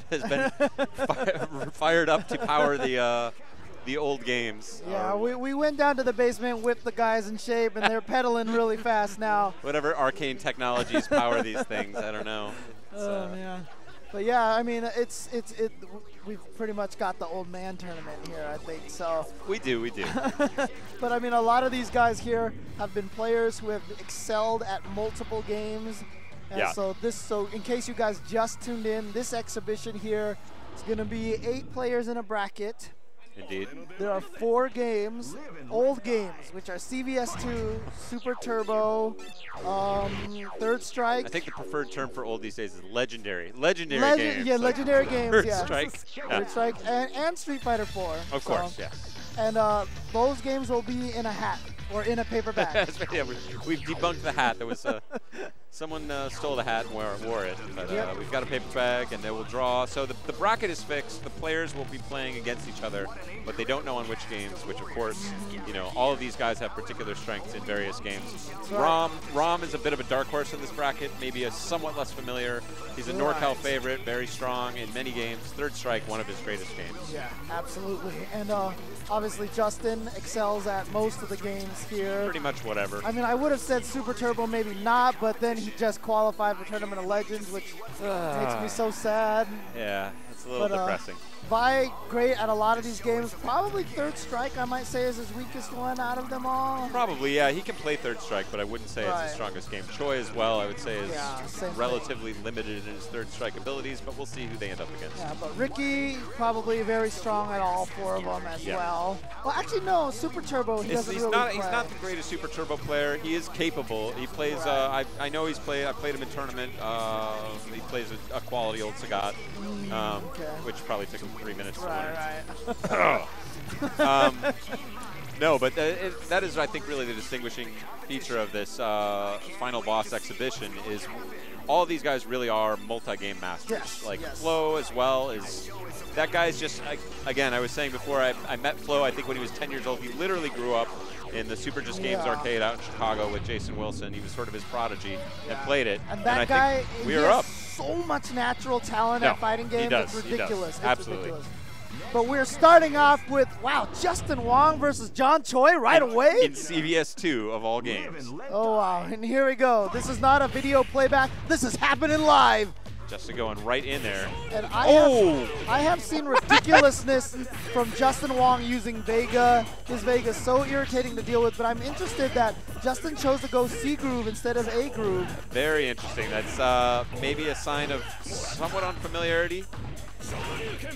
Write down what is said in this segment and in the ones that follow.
has been fired up to power the old games. Yeah, we went down to the basement, whipped the guys in shape, and they're pedaling really fast now. Whatever arcane technologies power these things, I don't know. Oh man, but yeah, I mean, we've pretty much got the old man tournament here, I think. So we do. But I mean, a lot of these guys here have been players who have excelled at multiple games. And yeah. So in case you guys just tuned in, this exhibition here is going to be 8 players in a bracket. Indeed. There are 4 games, old games, which are CVS2, Super Turbo, Third Strike. I think the preferred term for old these days is legendary. Legendary games. Yeah, legendary games, Third yeah. Strike. Third Strike and Street Fighter 4. Of course, yes. And those games will be in a hat or in a paper bag. That's right, yeah, we've debunked the hat. There was someone stole the hat and wore it. But Yep. we've got a paper bag, and they will draw. So the bracket is fixed. The players will be playing against each other, but they don't know on which games. Which, of course, you know, all of these guys have particular strengths in various games. Right. Rom is a bit of a dark horse in this bracket, maybe a somewhat less familiar. He's a NorCal favorite, very strong in many games. Third Strike, one of his greatest games. Yeah, absolutely. And obviously, Justin excels at most of the games here. Pretty much whatever. I mean, I would have said Super Turbo, maybe not, but then he just qualified for Tournament of Legends, which makes me so sad. Yeah, it's a little depressing. Valle, great at a lot of these games. Probably Third Strike, I might say, is his weakest one out of them all. Probably, yeah. He can play Third Strike, but I wouldn't say it's his strongest game. Choi as well, I would say, is relatively limited in his Third Strike abilities, but we'll see who they end up against. Yeah, but Ricky, probably very strong at all 4 of them as well. Well, actually, no, Super Turbo, he doesn't really play. He's not the greatest Super Turbo player. He is capable. He plays, I know he's played, I played him in tournament. He plays a quality old Sagat, which probably took him 3 minutes to learn. No, but that is, I think, really the distinguishing feature of this final boss exhibition is all of these guys really are multi-game masters. fLoE as well is, that guy's just, again, I was saying before, I met fLoE, I think when he was 10 years old. He literally grew up in the Super Just Games arcade out in Chicago with Jason Wilson. He was sort of his prodigy and played it. And that guy, we are up. So much natural talent at fighting games. It's ridiculous. It's absolutely. Ridiculous. But we're starting off with, wow, Justin Wong versus John Choi right away? In CVS2 of all games. Oh, wow. And here we go. This is not a video playback. This is happening live. Justin going right in there. And I have seen ridiculousness from Justin Wong using Vega. His Vega is so irritating to deal with, but I'm interested that Justin chose to go C groove instead of A groove. Very interesting. That's maybe a sign of somewhat unfamiliarity.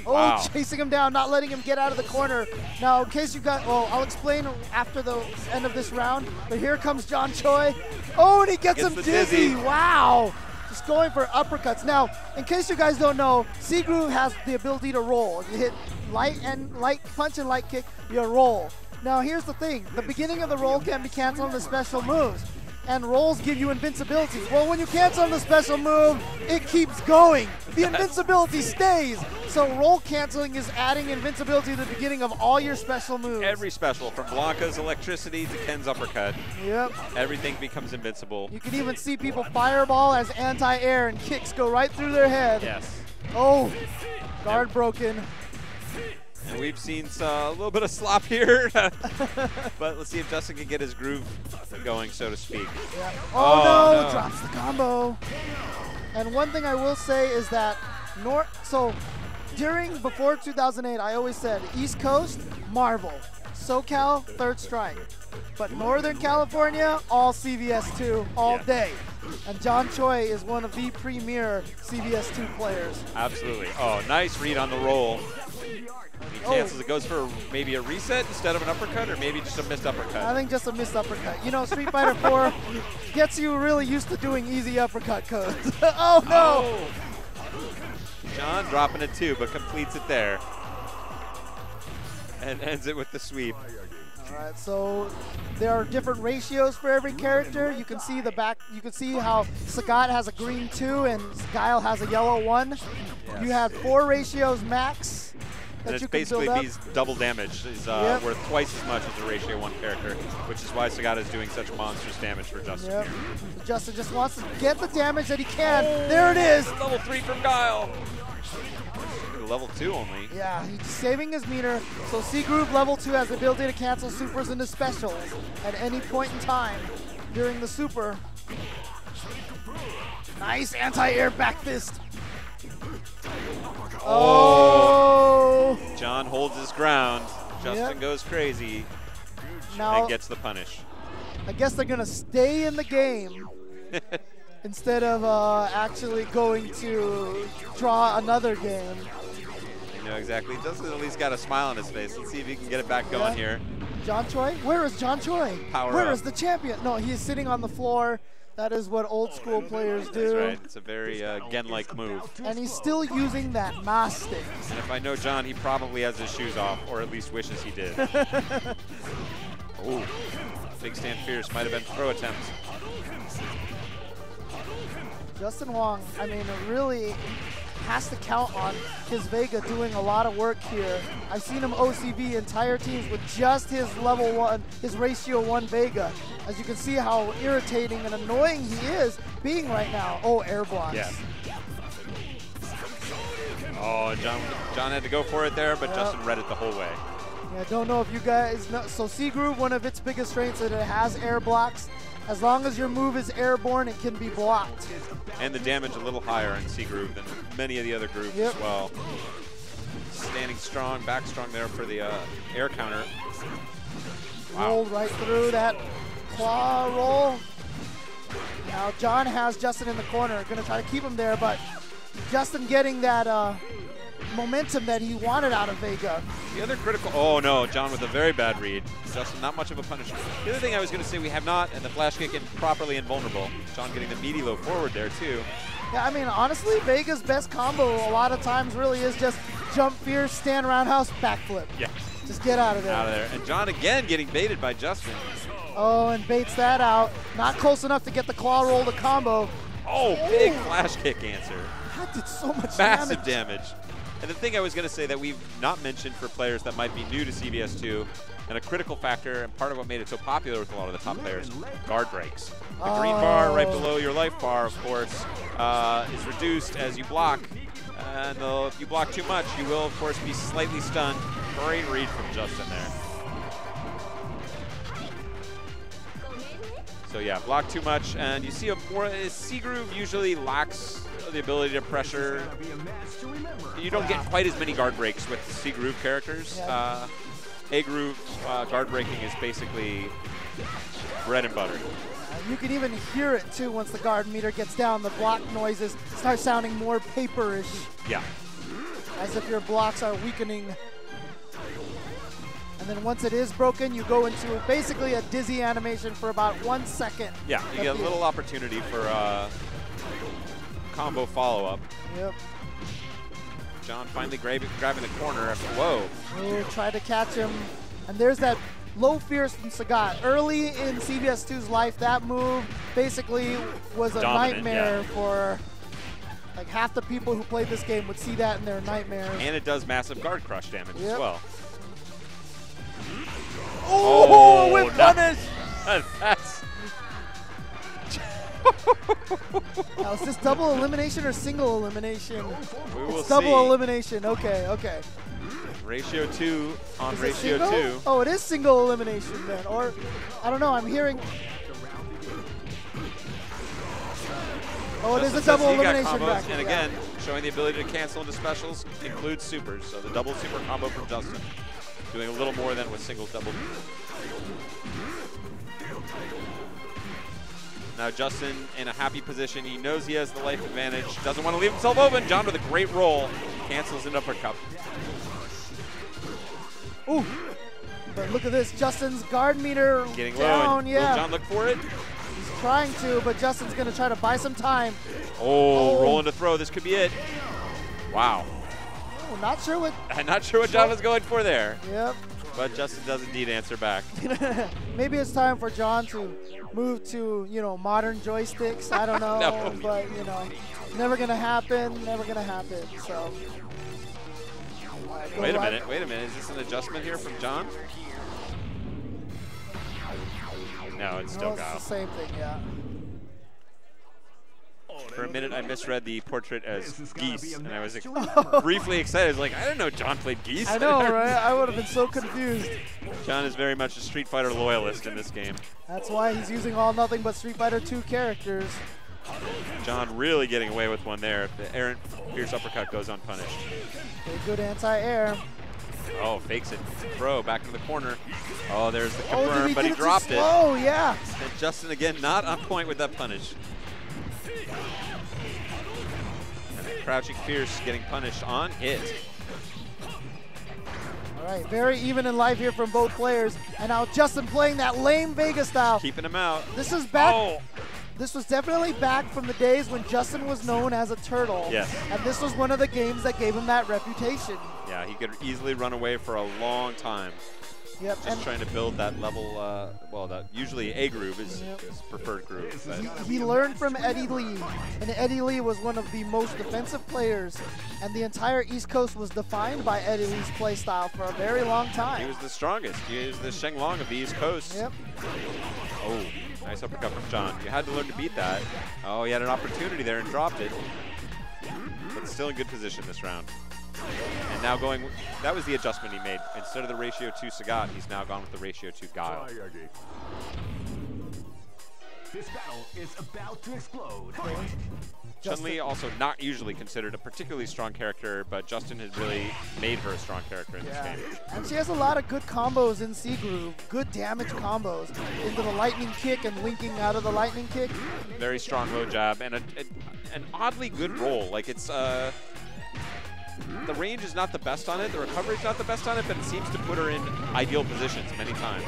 Oh, chasing him down, not letting him get out of the corner. Now, in case you got, well, I'll explain after the end of this round, but here comes John Choi. Oh, and he gets him dizzy. Wow. Just going for uppercuts. Now, in case you guys don't know, C groove has the ability to roll. You hit light punch and light kick, you roll. Now, here's the thing. The beginning of the roll can be canceled on the special moves, and rolls give you invincibility. Well, when you cancel on the special move, it keeps going. The invincibility stays. So roll canceling is adding invincibility to the beginning of all your special moves. Every special, from Blanca's electricity to Ken's uppercut. Yep. Everything becomes invincible. You can even see people fireball as anti-air and kicks go right through their head. Yes. Oh, guard broken. And we've seen a little bit of slop here, but let's see if Justin can get his groove going, so to speak. Yeah. Oh, no, drops the combo. And one thing I will say is that, before 2008, I always said East Coast, Marvel, SoCal, Third Strike. But Northern California, all CVS2, all day. And John Choi is one of the premier CVS2 players. Absolutely. Oh, nice read on the roll. He cancels it, goes for maybe a reset instead of an uppercut, or maybe just a missed uppercut. I think just a missed uppercut. You know, Street Fighter 4 gets you really used to doing easy uppercut codes. Oh, no! Oh. John dropping it too, but completes it there. And ends it with the sweep. All right, so there are different ratios for every character. You can see you can see how Sagat has a green 2 and Guile has a yellow 1. Yes. You have 4 ratios max. And it's basically these double damage is worth twice as much as a ratio 1 character, which is why Sagat is doing such monstrous damage for Justin here. Justin just wants to get the damage that he can. There it is. Level 3 from Guile. to level 2 only. Yeah, he's saving his meter. So C Groove level 2 has the ability to cancel supers into specials at any point in time during the super. Nice anti-air back fist. Oh! John holds his ground. Justin goes crazy now, and gets the punish. I guess they're going to stay in the game instead of actually going to draw another game. You know exactly. Justin at least got a smile on his face. Let's see if he can get it back going here. John Choi? Where is John Choi? Where is the champion? No, he's sitting on the floor. That is what old school players do. That's right. It's a very Gen-like move. And he's still using that mass stick. And if I know John, he probably has his shoes off, or at least wishes he did. Oh, big stand fierce. Might have been throw attempt. Justin Wong, I mean, really has to count on his Vega doing a lot of work here. I've seen him OCV entire teams with just his level 1, his ratio 1 Vega. As you can see how irritating and annoying he is being right now. Oh, air blocks. Yeah. Oh, John had to go for it there, but Justin read it the whole way. Yeah, don't know if you guys know. So C Groove, one of its biggest strengths is that it has air blocks. As long as your move is airborne, it can be blocked. And the damage a little higher in C Groove than many of the other groups as well. Standing strong, back strong there for the air counter. Wow. Rolled right through that claw roll. Now John has Justin in the corner, gonna try to keep him there, but Justin getting that momentum that he wanted out of Vega. The other critical, oh no, John with a very bad read. Justin, not much of a punish. The other thing I was going to say, we have not, and the flash kick in properly invulnerable. John getting the meaty low forward there too. Yeah, I mean, honestly, Vega's best combo a lot of times really is just jump fierce, stand roundhouse, backflip. Yeah. Just get out of there. Out of there. And John again getting baited by Justin. Oh, and baits that out. Not close enough to get the claw roll to combo. Oh, big flash kick answer. That did so much Massive damage. And the thing I was going to say that we've not mentioned for players that might be new to CBS2, and a critical factor, and part of what made it so popular with a lot of the top players, guard breaks. The green bar right below your life bar, of course, is reduced as you block. And if you block too much, you will, of course, be slightly stunned. Great read from Justin there. So yeah, block too much, and you see a more C Groove usually lacks the ability to pressure. You don't get quite as many guard breaks with C Groove characters. A Groove guard breaking is basically bread and butter. You can even hear it too once the guard meter gets down. The block noises start sounding more paperish. Yeah. As if your blocks are weakening. And then once it is broken, you go into basically a dizzy animation for about 1 second. Yeah, you get a little opportunity for combo follow-up. Yep. John finally grabbing the corner after, whoa. Oh, try to catch him. And there's that low fierce from Sagat. Early in CBS2's life, that move basically was a nightmare for like half the people who played this game would see that in their nightmares. And it does massive guard crush damage as well. Oh, with punish! That's Now, is this double elimination or single elimination? We will it's double elimination. Okay, okay. Ratio 2 on ratio 2. Oh, it is single elimination then. Or, I don't know, I'm hearing. Oh, it is a double elimination back. And again, showing the ability to cancel into specials includes supers. So the double super combo from Justin. Doing a little more than with single double. Now Justin in a happy position. He knows he has the life advantage. Doesn't want to leave himself open. John with a great roll. Cancels an uppercut. Ooh. But look at this. Justin's guard meter getting down. low. Yeah. Will John look for it? He's trying to, but Justin's going to try to buy some time. Oh, rolling to throw. This could be it. Wow. Oh, not sure what. I'm not sure what John was going for there. Yep. But Justin does indeed answer back. Maybe it's time for John to move to, you know, modern joysticks. I don't know, No. but you know, never gonna happen. Never gonna happen. So. Wait a minute. Wait a minute. Is this an adjustment here from John? No, it's still It's Kyle. the same thing, yeah. For a minute, I misread the portrait as geese, and I was briefly excited. I was like, I didn't know John played geese. I know, right? I would have been so confused. John is very much a Street Fighter loyalist in this game. That's why he's using all nothing but Street Fighter 2 characters. John really getting away with one there. The errant fierce uppercut goes unpunished. Okay, good anti-air. Oh, fakes it. Throw back into the corner. Oh, there's the confirm, but he dropped it. Oh, yeah. And Justin again not on point with that punish. And then crouching fierce getting punished on it. All right, very even in life here from both players. And now Justin playing that lame Vega style. Keeping him out. This is back. Oh. This was definitely back from the days when Justin was known as a turtle. Yes. And this was one of the games that gave him that reputation. Yeah, he could easily run away for a long time. Yep. Just trying to build that level, well, that usually A groove is his preferred groove. He learned from Eddie Lee, and Eddie Lee was one of the most defensive players, and the entire East Coast was defined by Eddie Lee's play style for a very long time. He was the strongest. He was the Sheng Long of the East Coast. Yep. Oh, nice uppercut from John. You had to learn to beat that. Oh, he had an opportunity there and dropped it. But still in good position this round. And now going, that was the adjustment he made. Instead of the ratio 2 Sagat, he's now gone with the ratio 2 Guile. This battle is about to explode. Chun-Li also not usually considered a particularly strong character, but Justin has really made her a strong character in this game. And she has a lot of good combos in C groove, good damage combos into the lightning kick and linking out of the lightning kick. Very strong low jab and an oddly good roll. Like it's the range is not the best on it, the recovery is not the best on it, but it seems to put her in ideal positions many times.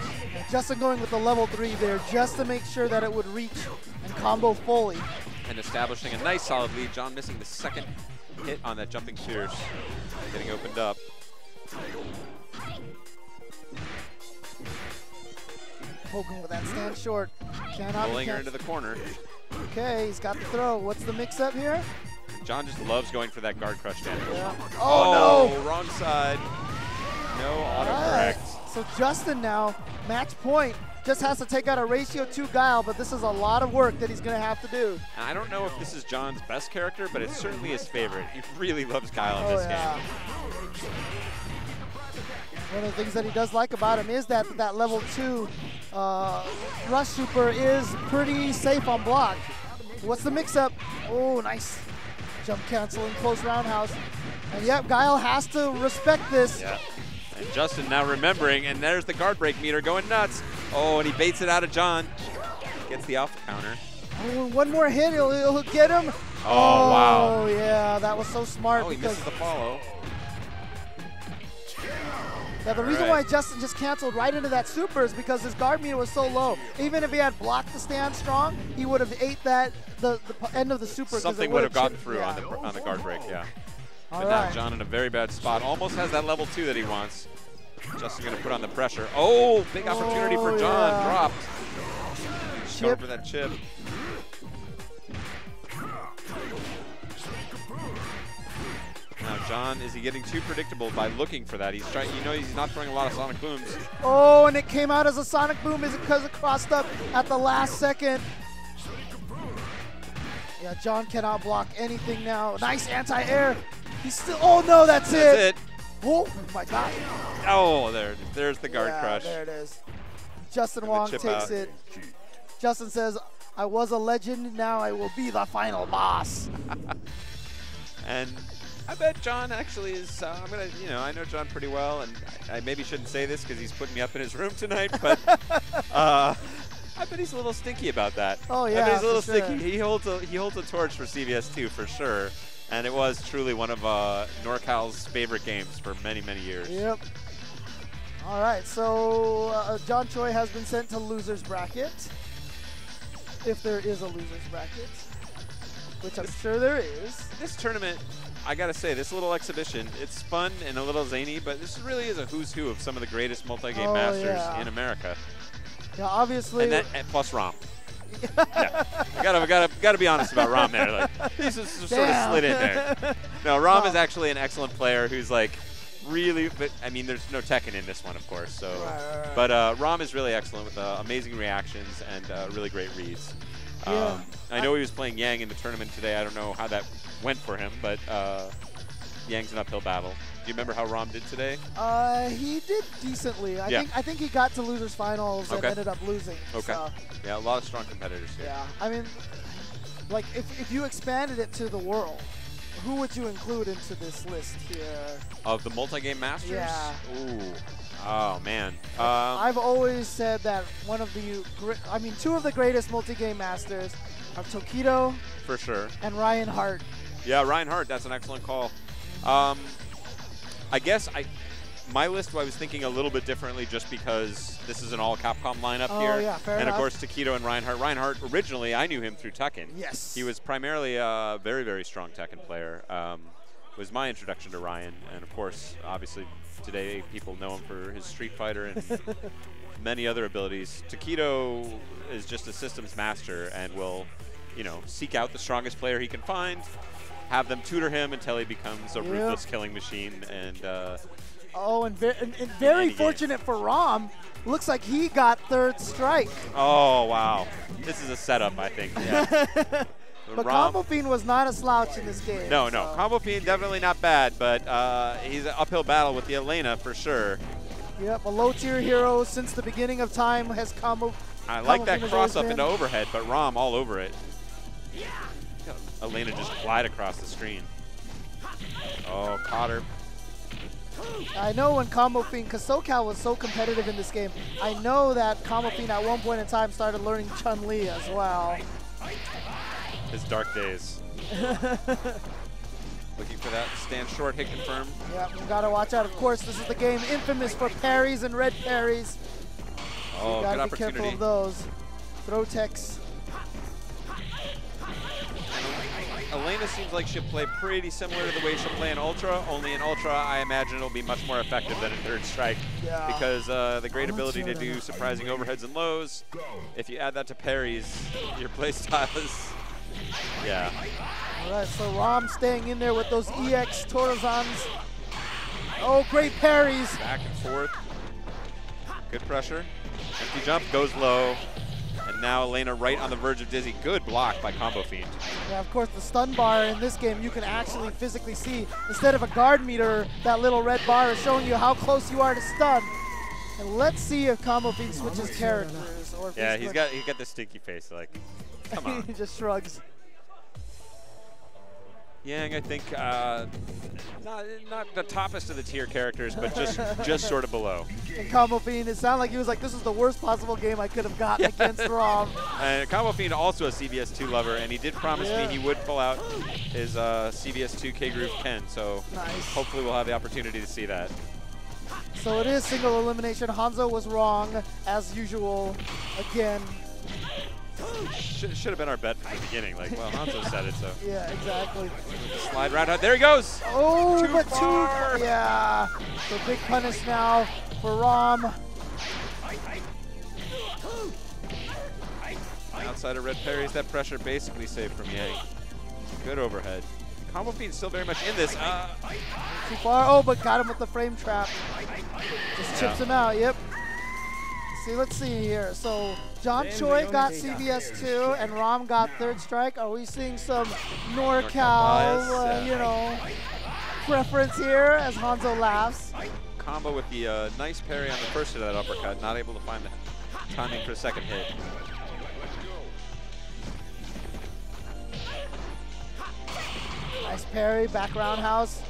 Justin going with the level 3 there just to make sure that it would reach and combo fully. And establishing a nice solid lead. John missing the second hit on that jumping fierce. Getting opened up. Poking with that stand short. Cannot Pulling her into the corner. Okay, he's got the throw. What's the mix-up here? John just loves going for that guard crush damage. Yeah. Oh, no! Wrong side. No autocorrect. So Justin now, match point, just has to take out a ratio 2 Guile, but this is a lot of work that he's going to have to do. I don't know if this is John's best character, but it's certainly his favorite. He really loves Guile in this game. One of the things that he does like about him is that that level 2 rush super is pretty safe on block. What's the mix-up? Oh, nice. Jump canceling, close roundhouse. And yep, Guile has to respect this. Yeah. And Justin now remembering, and there's the guard break meter going nuts. Oh, and he baits it out of John. Gets the alpha counter. Oh, one more hit, he'll get him. Oh, wow. Oh, yeah, that was so smart. Oh, he misses the follow. Yeah, the reason why Justin just canceled right into that super is because his guard meter was so low. Even if he had blocked the stand strong, he would have ate that the end of the super. Something would have gotten through on the guard break, yeah. But now John in a very bad spot. Almost has that level 2 that he wants. Justin going to put on the pressure. Oh, big opportunity for John. Dropped. He's going for that chip. Now John, is he getting too predictable by looking for that? He's trying. You know, he's not throwing a lot of sonic booms. Oh, and it came out as a sonic boom. Is it because it crossed up at the last second? Yeah, John cannot block anything now. Nice anti-air. He's still. Oh no, that's it. Oh my God. Oh, there's the guard crush. There it is. Justin Wong takes it. Justin says, "I was a legend. Now I will be the final boss." And I bet John actually is, I'm going to, you know, I know John pretty well, and I maybe shouldn't say this because he's putting me up in his room tonight, but I bet he's a little stinky about that. Oh, yeah, I bet he's a little stinky. Sure. He holds a torch for CBS2 for sure, and it was truly one of NorCal's favorite games for many, many years. Yep. All right, so John Choi has been sent to loser's bracket, if there is a loser's bracket, which I'm sure there is. This tournament, I gotta say, this little exhibition, it's fun and a little zany, but this really is a who's who of some of the greatest multi-game masters in America. Yeah, obviously. And plus Rom. Yeah. Gotta be honest about Rom there. Like, he's just sort of slid in there. No, Rom is actually an excellent player who's like really, but I mean, there's no Tekken in this one, of course. So, but Rom is really excellent with amazing reactions and really great reads. Yeah. I know he was playing Yang in the tournament today. I don't know how that went for him, but Yang's an uphill battle. Do you remember how Rom did today? He did decently. I think he got to losers finals and ended up losing. Okay. So. Yeah, a lot of strong competitors here. Yeah, I mean, like if you expanded it to the world, who would you include into this list here? Of the multi-game masters? Yeah. Ooh. Oh, man. I've always said that one of the, two of the greatest multi-game masters are Tokido. For sure. And Ryan Hart. Yeah, Ryan Hart, that's an excellent call. I guess my list I was thinking a little bit differently just because this is an all Capcom lineup here. Yeah, fair and enough. Of course, Tokido and Ryan Hart. Ryan Hart, originally, I knew him through Tekken. Yes. He was primarily a very, very strong Tekken player. Was my introduction to Ryan. And of course, obviously, today people know him for his Street Fighter and many other abilities. Tokido is just a systems master and will, seek out the strongest player he can find, have them tutor him until he becomes a ruthless killing machine. And very fortunate for Rom, looks like he got third strike. Oh, wow. This is a setup, I think. Yeah. But Combo Fiend was not a slouch in this game. No. Combo Fiend definitely not bad, but he's an uphill battle with the Elena for sure. Yep, a low-tier hero since the beginning of time has Combo. I like that cross-up into overhead, but Rom all over it. Elena just glide across the screen. Oh, caught her. I know when Combo Fiend, because SoCal was so competitive in this game, I know that Combo Fiend at one point in time started learning Chun-Li as well. His dark days. Looking for that stand short, hit confirm. Yeah, we gotta watch out. Of course, this is the game infamous for parries and red parries. Oh, you gotta good be opportunity. careful of those. Throw techs. Elena seems like she'll play pretty similar to the way she'll play in Ultra, only in Ultra I imagine it'll be much more effective than in third strike because the great ability to do surprising overheads and lows, if you add that to parries, your play style is, yeah. All right, so Rom staying in there with those EX Torazans. Oh, great parries. Back and forth. Good pressure. Empty jump goes low. And now Elena right on the verge of dizzy. Good block by Combo Fiend. Yeah, of course, the stun bar in this game you can actually physically see. Instead of a guard meter, that little red bar is showing you how close you are to stun. And let's see if Combo Fiend switches characters. Or if he's got the stinky face. Like, come on. He just shrugs. Yang, I think, not the toppest of the tier characters, but just sort of below. And Combo Fiend, it sounded like he was like, this is the worst possible game I could have gotten against Rom. And Combo Fiend also a CVS2 lover, and he did promise me he would pull out his CVS2 K-Groove Ken, so hopefully we'll have the opportunity to see that. So it is single elimination. Hanzo was wrong, as usual, again. Should have been our bet from the beginning. Like, well, Hanzo said it, so. Yeah, exactly. Slide right out. There he goes. Oh, too far. Yeah. So big punish now for Rom. Outside of red parries, that pressure basically saved from Yang. Good overhead. Combo Fiend still very much in this. Too far. Oh, but got him with the frame trap. Just chips him out. Yep. See, let's see here. So John Choi got CVS2 and Rom got third strike. Are we seeing some NorCal, preference here as Hanzo laughs? Combo with the nice parry on the first hit of that uppercut, not able to find the timing for the second hit. Nice parry, back roundhouse.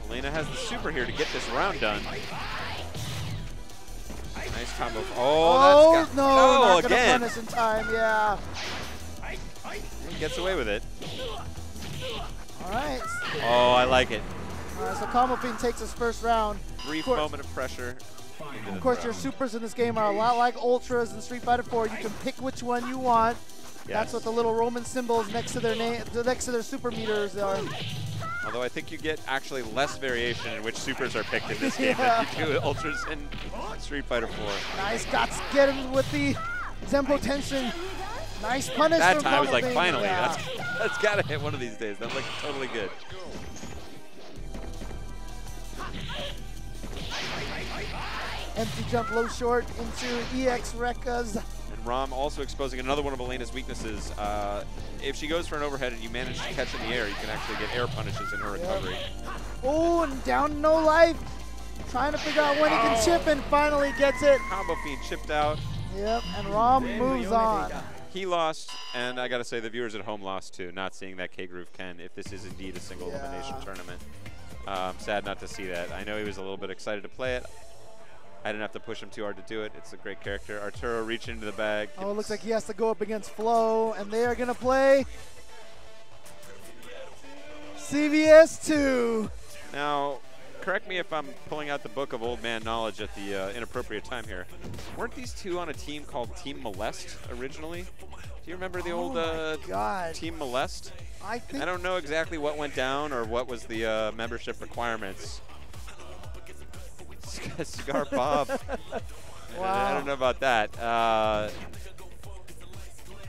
Elena has the super here to get this round done. Nice combo. Oh, that's not again. Gonna punish in time, yeah. He gets away with it. All right. Oh, I like it. All right, so Combo Fiend takes his first round. Brief moment of pressure. Of course, your supers in this game are a lot like Ultras in Street Fighter 4. You can pick which one you want. Yes. That's what the little Roman symbols next to their name, next to their super meters are. Although I think you get actually less variation in which supers are picked in this game than you do Ultras in Street Fighter 4. Nice guts, get him with the Zempo tension. Nice punish. That time I was like, Fiend. finally, that's got to hit one of these days. That looked totally good. Empty jump low short into EX Rekka's. And and Rom also exposing another one of Elena's weaknesses. If she goes for an overhead and you manage to catch in the air, you can actually get air punishes in her recovery. Oh, and down no life. Trying to figure out when he can chip and finally gets it. Combo Fiend chipped out. Yep, and Rom moves on. He lost, and I gotta say the viewers at home lost too, not seeing that K-Groove Ken, if this is indeed a single elimination tournament. Sad not to see that. I know he was a little bit excited to play it. I didn't have to push him too hard to do it. It's a great character. Arturo reaching into the bag. Oh, it looks like he has to go up against fLoE, and they are going to play CVS 2. Now, correct me if I'm pulling out the book of old man knowledge at the inappropriate time here. Weren't these two on a team called Team Molest originally? Do you remember the old Team Molest? I don't know exactly what went down or what was the membership requirements. Cigar Bob. Wow. I don't know about that.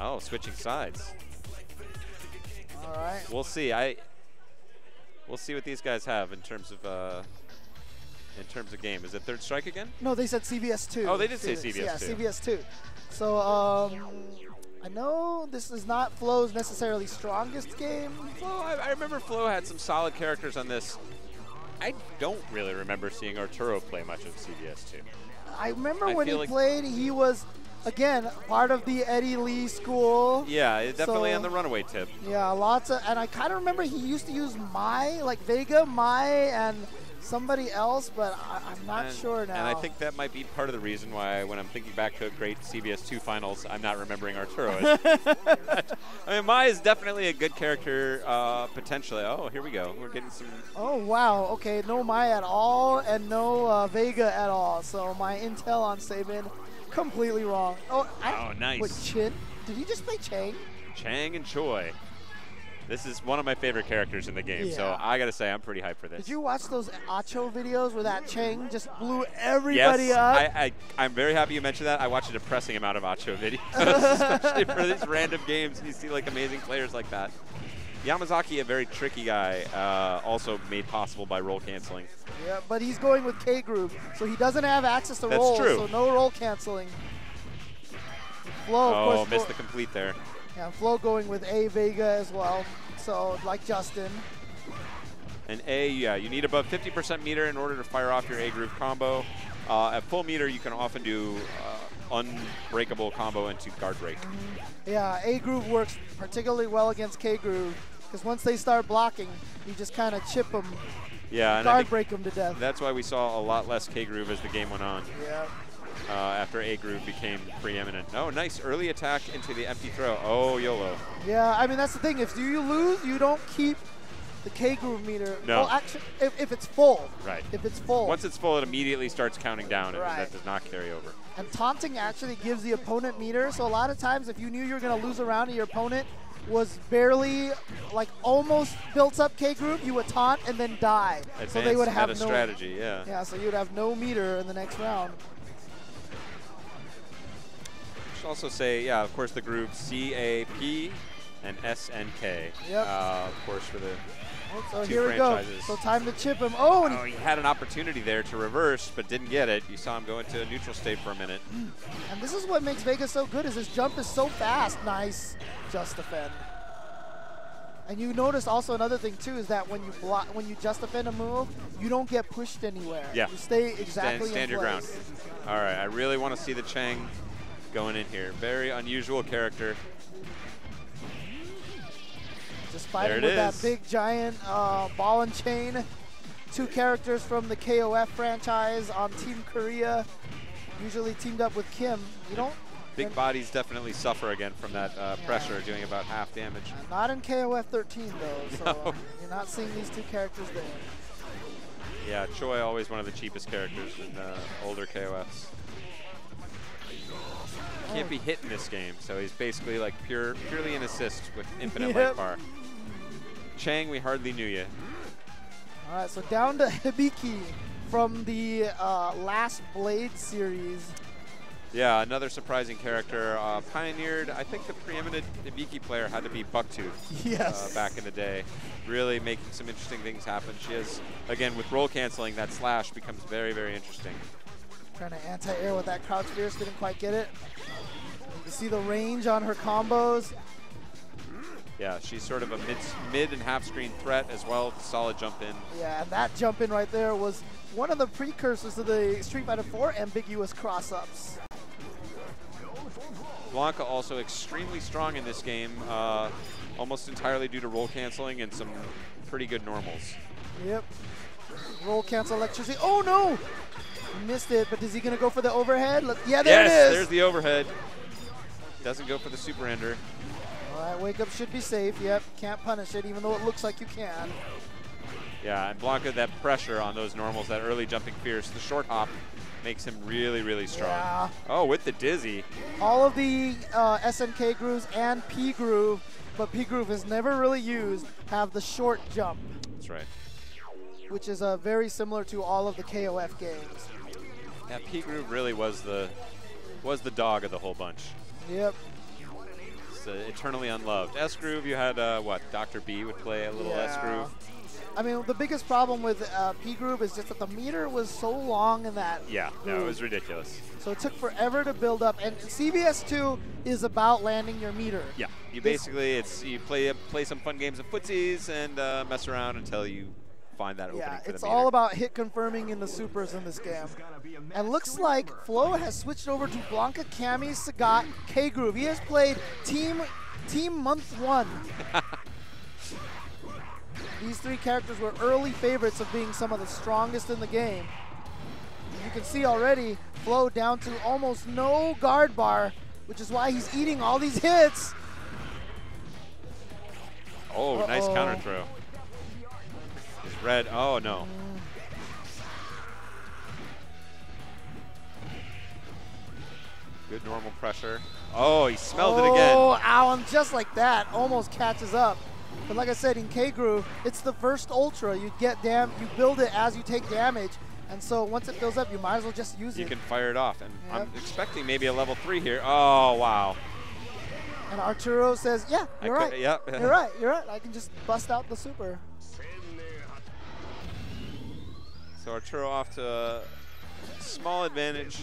Oh, switching sides. All right. We'll see. We'll see what these guys have in terms of game. Is it Third Strike again? No, they said CVS 2. Oh, they did say CVS 2. Yeah, CVS 2. So I know this is not fLoE's necessarily strongest game. Well, I remember fLoE had some solid characters on this. I don't really remember seeing Arturo play much of CVS 2. I remember when he played, he was, again, part of the Eddie Lee school. Yeah, definitely on the runaway tip. Yeah, lots of, and I kind of remember he used to use Mai, like Vega, Mai, and somebody else, but I'm not sure now. And I think that might be part of the reason why, when I'm thinking back to a great CVS 2 finals, I'm not remembering Arturo. I mean, Mai is definitely a good character, potentially. Oh, here we go. We're getting some. Oh, wow. Okay, no Mai at all, and no Vega at all. So my intel on Sabin, completely wrong. Oh, nice. Wait, Chin? Did he just play Chang? Chang and Choi. This is one of my favorite characters in the game, so I got to say I'm pretty hyped for this. Did you watch those Acho videos where that Chang just blew everybody up? Yes, I'm very happy you mentioned that. I watch a depressing amount of Acho videos, especially for these random games. You see like amazing players like that. Yamazaki, a very tricky guy, also made possible by roll canceling. Yeah, but he's going with K-Groove, so he doesn't have access to rolls, so no roll canceling. fLoE, of course, missed the complete there. Yeah, fLoE going with A Vega as well, so like Justin. And A, yeah, you need above 50% meter in order to fire off your A-Groove combo. At full meter, you can often do unbreakable combo into guard break. Yeah, A-Groove works particularly well against K-Groove, because once they start blocking, you just kind of chip them, guard break them to death. That's why we saw a lot less K-Groove as the game went on. Yeah. After A-Groove became preeminent. Oh, nice early attack into the empty throw. Oh, YOLO. Yeah, I mean, that's the thing. If you lose, you don't keep the K-Groove meter. No. Well, actually, if it's full. Right. If it's full. Once it's full, it immediately starts counting down, and that does not carry over. And taunting actually gives the opponent meter. So a lot of times, if you knew you were going to lose a round and your opponent was barely, like, almost built up K-Groove, you would taunt and then die. Advanced so they would have no strategy, yeah. Yeah, so you would have no meter in the next round. Also say, yeah, of course, the group CAP and SNK. Yep. Of course, for the so two here we franchises. Go. So time to chip him. Oh, and he had an opportunity there to reverse, but didn't get it. You saw him go into a neutral state for a minute. And this is what makes Vega so good, is his jump is so fast. Nice, just defend. And you notice also another thing too is that when you just defend a move, you don't get pushed anywhere. Yeah. You stay exactly stand your ground. All right, I really want to see the Chang going in here. Very unusual character. Just fighting with that big giant ball and chain. Two characters from the KOF franchise on Team Korea, usually teamed up with Kim. You don't. Big bodies definitely suffer again from that pressure, doing about half damage. Not in KOF 13 though, so you're not seeing these two characters there. Yeah, Choi always one of the cheapest characters in older KOFs. Can't be hit in this game, so he's basically like purely an assist with infinite life bar. Chang, we hardly knew you. All right, so down to Hibiki from the last Blade series. Yeah, another surprising character. Pioneered, I think the preeminent Hibiki player had to be Bucktooth back in the day. Really making some interesting things happen. She has, again, with roll canceling, that slash becomes very, very interesting. Trying to anti-air with that crouch fierce, didn't quite get it. see the range on her combos. Yeah, she's sort of a mid and half screen threat as well. Solid jump in. Yeah, and that jump in right there was one of the precursors to the Street Fighter 4 ambiguous cross-ups. Blanca also extremely strong in this game, almost entirely due to roll canceling and some pretty good normals. Yep. Roll cancel electricity. Oh no! Missed it, but is he going to go for the overhead? Yeah, there it is. Yes, there's the overhead. Doesn't go for the super ender. All right, wake up should be safe. Yep, can't punish it, even though it looks like you can. Yeah, and Blanca, that pressure on those normals, that early jumping fierce, the short hop makes him really, really strong. Yeah. Oh, with the dizzy. All of the SNK grooves and P groove, but P groove is never really used, have the short jump. That's right. Which is very similar to all of the KOF games. Yeah, P groove really was the dog of the whole bunch. Yep. Eternally unloved. S groove, you had what? Dr. B would play a little S groove. I mean, the biggest problem with P groove is just that the meter was so long in that. Yeah, groove. no, it was ridiculous. So it took forever to build up, and CBS2 is about landing your meter. Yeah, you basically you play some fun games of footsies and mess around until you find that opening for the meter. It's all about hit confirming in the supers in this game. And looks like fLoE has switched over to Blanca, Cammy, Sagat, K-Groove. He has played Team Month 1. These three characters were early favorites of being some of the strongest in the game. You can see already fLoE down to almost no guard bar, which is why he's eating all these hits. Oh, nice counter throw. Red, oh no. Good normal pressure. Oh, he smelled it again. Oh, ow, and just like that, almost catches up. But like I said, in K-Groove, it's the first Ultra. You build it as you take damage, and so once it fills up, you might as well just use it. You can fire it off, and I'm expecting maybe a level 3 here. Oh, wow. And Arturo says, yeah, you're right. Yep. You're right, you're right. I can just bust out the super. So Arturo off to a small advantage.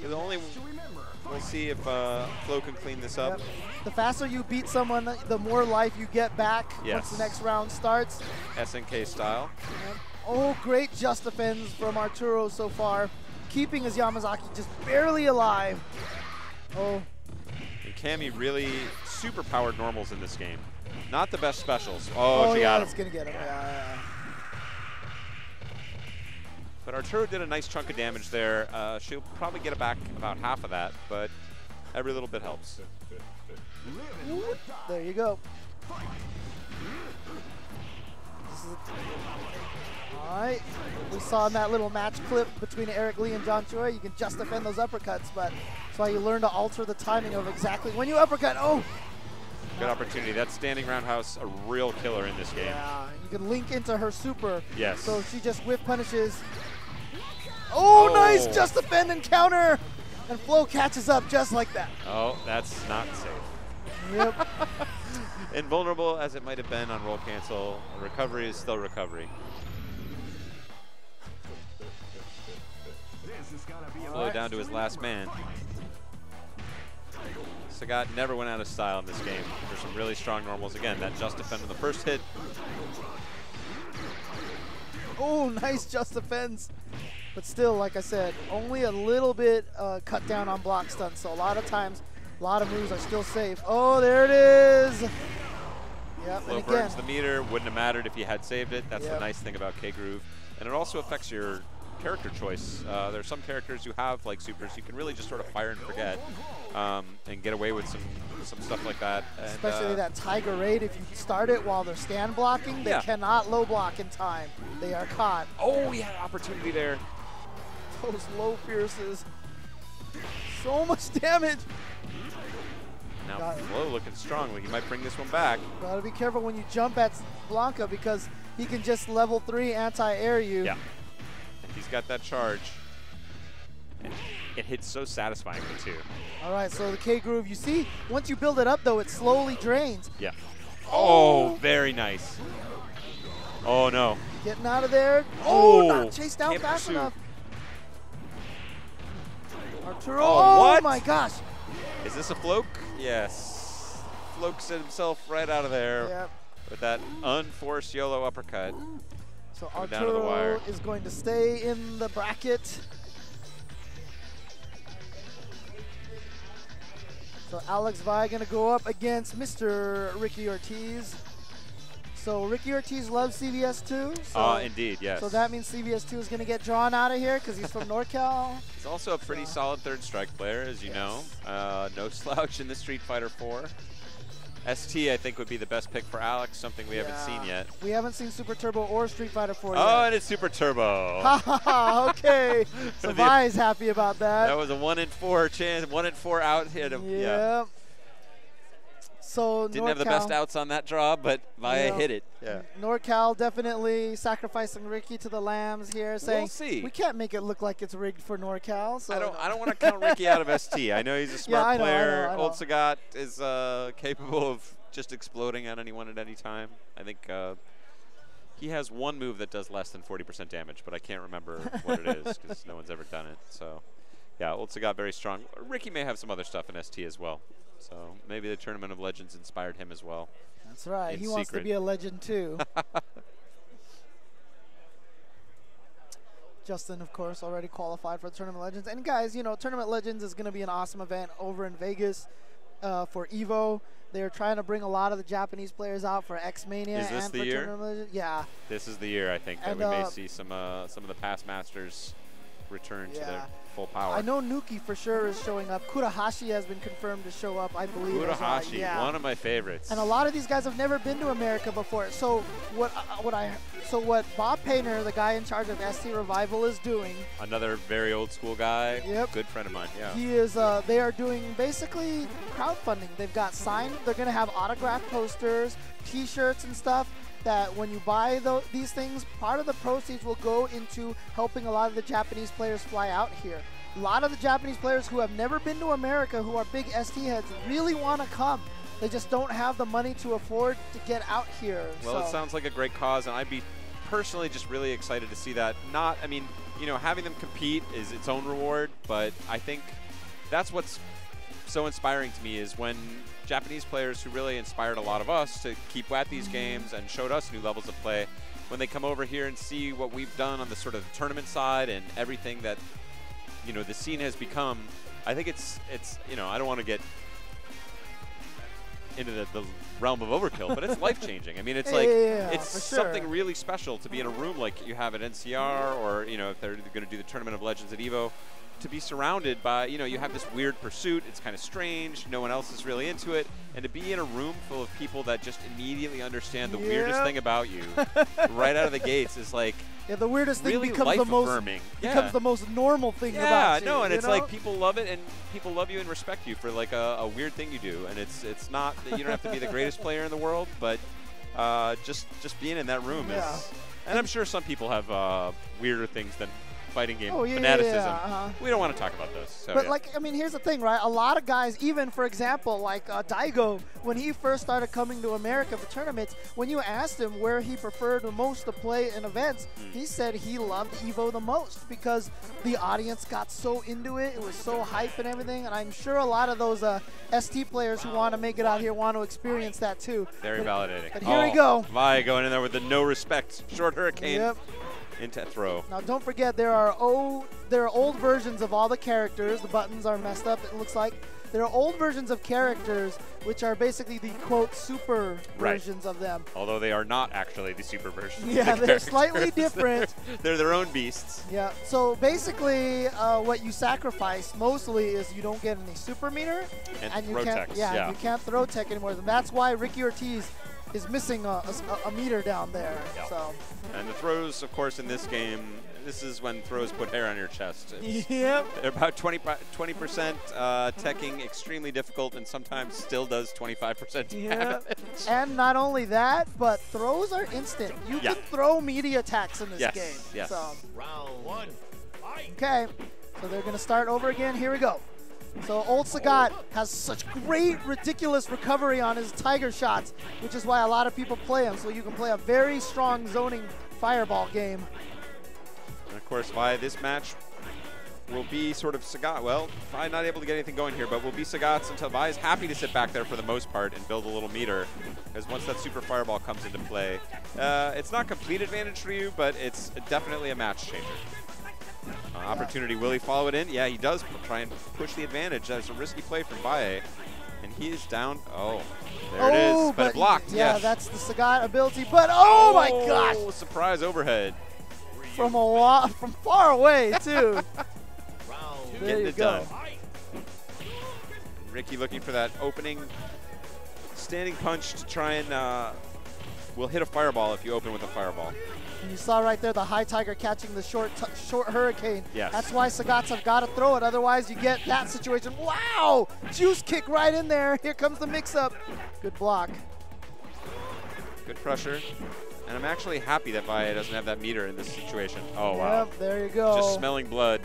We'll see if fLoE can clean this up. Yep. The faster you beat someone, the more life you get back once the next round starts. SNK style. Yep. Oh, great just defends from Arturo so far, keeping his Yamazaki just barely alive. Oh. And Cammy really super powered normals in this game. Not the best specials. Oh, she got him. That's gonna get him. Yeah. But Arturo did a nice chunk of damage there. She'll probably get it back about half of that, but every little bit helps. There you go. All right. We saw in that little match clip between Eric Lee and John Choi, you can just defend those uppercuts, but that's why you learn to alter the timing of exactly when you uppercut. Oh! Good opportunity. That standing roundhouse, a real killer in this game. Yeah, you can link into her super. Yes. So she just whiff punishes. Oh, nice just defend and counter. And fLoE catches up just like that. Oh, that's not safe. Yep. Invulnerable as it might have been on roll cancel, recovery is still recovery. fLoE down to his last man. Sagat never went out of style in this game. There's some really strong normals. Again, that just defend on the first hit. Oh, nice just defense. But still, like I said, only a little bit cut down on block stunts. So a lot of times, a lot of moves are still safe. Oh, there it is. Yep, fLoE burns the meter. Wouldn't have mattered if you had saved it. That's the nice thing about K-Groove. And it also affects your character choice. There are some characters who have like supers you can really just sort of fire and forget and get away with some stuff like that. And, especially that Tiger Raid, if you start it while they're stand blocking, they cannot low block in time. They are caught. Oh, we had an opportunity there. Those low fierces. So much damage. Now fLoE looking strong. He might bring this one back. Gotta be careful when you jump at Blanca because he can just level 3 anti-air you. Yeah. He's got that charge. And it hits so satisfyingly too. All right, so the K-Groove, you see, once you build it up though, it slowly drains. Yeah. Oh, very nice. Oh no. Getting out of there. Oh, not chased out fast enough. Arturo, oh my gosh. Is this a floke? Yes. Flokes himself right out of there. Yep. With that unforced YOLO uppercut. So down to the wire. Arturo is going to stay in the bracket. So Alex Valle going to go up against Mr. Ricky Ortiz. So Ricky Ortiz loves CVS 2. So, indeed, yes. So that means CVS 2 is going to get drawn out of here because he's from NorCal. He's also a pretty solid third strike player, as you know. No slouch in the Street Fighter 4. ST, I think, would be the best pick for Alex, something we haven't seen yet. We haven't seen Super Turbo or Street Fighter 4 yet. Oh, and it's Super Turbo. Okay. So Vi's happy about that. That was a 1 in 4 chance, 1 in 4 out hit him. Yeah. So didn't have the best outs on that draw, but Valle hit it. Yeah. NorCal definitely sacrificing Ricky to the Lambs here, saying we'll see. We can't make it look like it's rigged for NorCal. So I don't want to count Ricky out of ST. I know he's a smart player. I know. Old Sagat is capable of just exploding on anyone at any time. I think he has one move that does less than 40% damage, but I can't remember what it is because no one's ever done it. So yeah, Old Sagat very strong. Ricky may have some other stuff in ST as well. So maybe the Tournament of Legends inspired him as well. That's right. He wants to be a legend too. Justin, of course, already qualified for the Tournament of Legends. And guys, you know, Tournament Legends is going to be an awesome event over in Vegas for EVO. They're trying to bring a lot of the Japanese players out for X-Mania. Is this and the for year? Tournament of Legends. Yeah. This is the year, I think, that we may see some of the past masters return to their full power. I know Nuki for sure is showing up. Kurahashi has been confirmed to show up, I believe. Kurahashi, one of my favorites. And a lot of these guys have never been to America before. So what Bob Painter, the guy in charge of ST Revival, is doing. Another very old school guy. Yep. Good friend of mine. Yeah. He is. They are doing basically crowdfunding. They've got signed. They're going to have autographed posters, T-shirts, and stuff. That when you buy these things, part of the proceeds will go into helping a lot of the Japanese players fly out here. A lot of the Japanese players who have never been to America, who are big ST heads, really want to come. They just don't have the money to afford to get out here. Well, it sounds like a great cause, and I'd be personally just really excited to see that. I mean, you know, having them compete is its own reward, but I think that's what's so inspiring to me is when Japanese players who really inspired a lot of us to keep at these games and showed us new levels of play, when they come over here and see what we've done on the sort of the tournament side and everything that, you know, the scene has become, I think it's you know, I don't want to get into the realm of overkill, but it's life-changing. I mean, it's it's something really special to be in a room like you have at NCR, or, you know, if they're going to do the Tournament of Legends at EVO, to be surrounded by, you know, you have this weird pursuit. It's kind of strange. No one else is really into it. And to be in a room full of people that just immediately understand the weirdest thing about you right out of the gates is like, the weirdest thing really becomes the most normal thing about you. Yeah, no, and it's like people love it, and people love you and respect you for like a weird thing you do. And it's not that you don't have to be the greatest player in the world, but just being in that room is. And I'm sure some people have weirder things than fighting game fanaticism. We don't want to talk about those. So but like, I mean, here's the thing, right? A lot of guys, even for example, like Daigo, when he first started coming to America for tournaments, when you asked him where he preferred the most to play in events, he said he loved EVO the most because the audience got so into it. It was so hype and everything. And I'm sure a lot of those ST players who want to make it out here want to experience that too. Very validating. But here we go. Valle going in there with the no respect short hurricane. Yep. Into throw. Now don't forget there are old versions of all the characters. The buttons are messed up, it looks like. There are old versions of characters which are basically the quote super versions of them. Although they are not actually the super versions. Yeah, they're slightly different. They're their own beasts. Yeah, so basically what you sacrifice mostly is you don't get any super meter and you can't you can't throw tech anymore. And that's why Ricky Ortiz is missing a meter down there. Yep. So. And the throws, of course, in this game, this is when throws put hair on your chest. Yep. They're about 20% teching, extremely difficult, and sometimes still does 25% damage. And not only that, but throws are instant. You can throw media attacks in this game. Yes. So. Round one. Fight. Okay, so they're going to start over again. Here we go. So Old Sagat has such great, ridiculous recovery on his Tiger shots, which is why a lot of people play him. So you can play a very strong zoning fireball game. And of course, why this match will be sort of Sagat. Well, probably not able to get anything going here, but will be Sagat's until Vi is happy to sit back there for the most part and build a little meter. Because once that super fireball comes into play, it's not complete advantage for you, but it's definitely a match changer. Opportunity, will he follow it in? Yeah, he does try and push the advantage. That's a risky play from Valle. And he is down. Oh, there it is. But it blocked. Yeah, yes. That's the Sagat ability. But oh my gosh! Surprise overhead. From far away too. There you go. Done. Ricky looking for that opening standing punch to try and will hit a fireball if you open with a fireball. And you saw right there the high tiger catching the short hurricane. Yes. That's why Sagats have got to throw it. Otherwise, you get that situation. Wow! Juice kick right in there. Here comes the mix-up. Good block. Good pressure. And I'm actually happy that Valle doesn't have that meter in this situation. Oh, wow. Yep, there you go. Just smelling blood.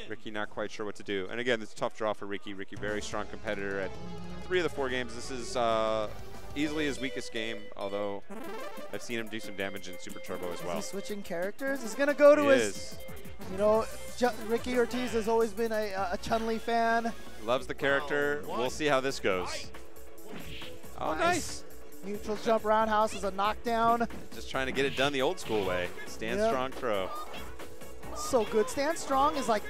Ricky not quite sure what to do. And again, it's a tough draw for Ricky. Ricky, very strong competitor at 3 of the 4 games. This is easily his weakest game, although I've seen him do some damage in Super Turbo as well. Is he switching characters? He's going to go to his, you know, Ricky Ortiz has always been a Chun-Li fan. Loves the character. We'll see how this goes. Oh, nice. Neutral jump roundhouse is a knockdown. Just trying to get it done the old school way. Stand strong throw. So good. Stand strong is like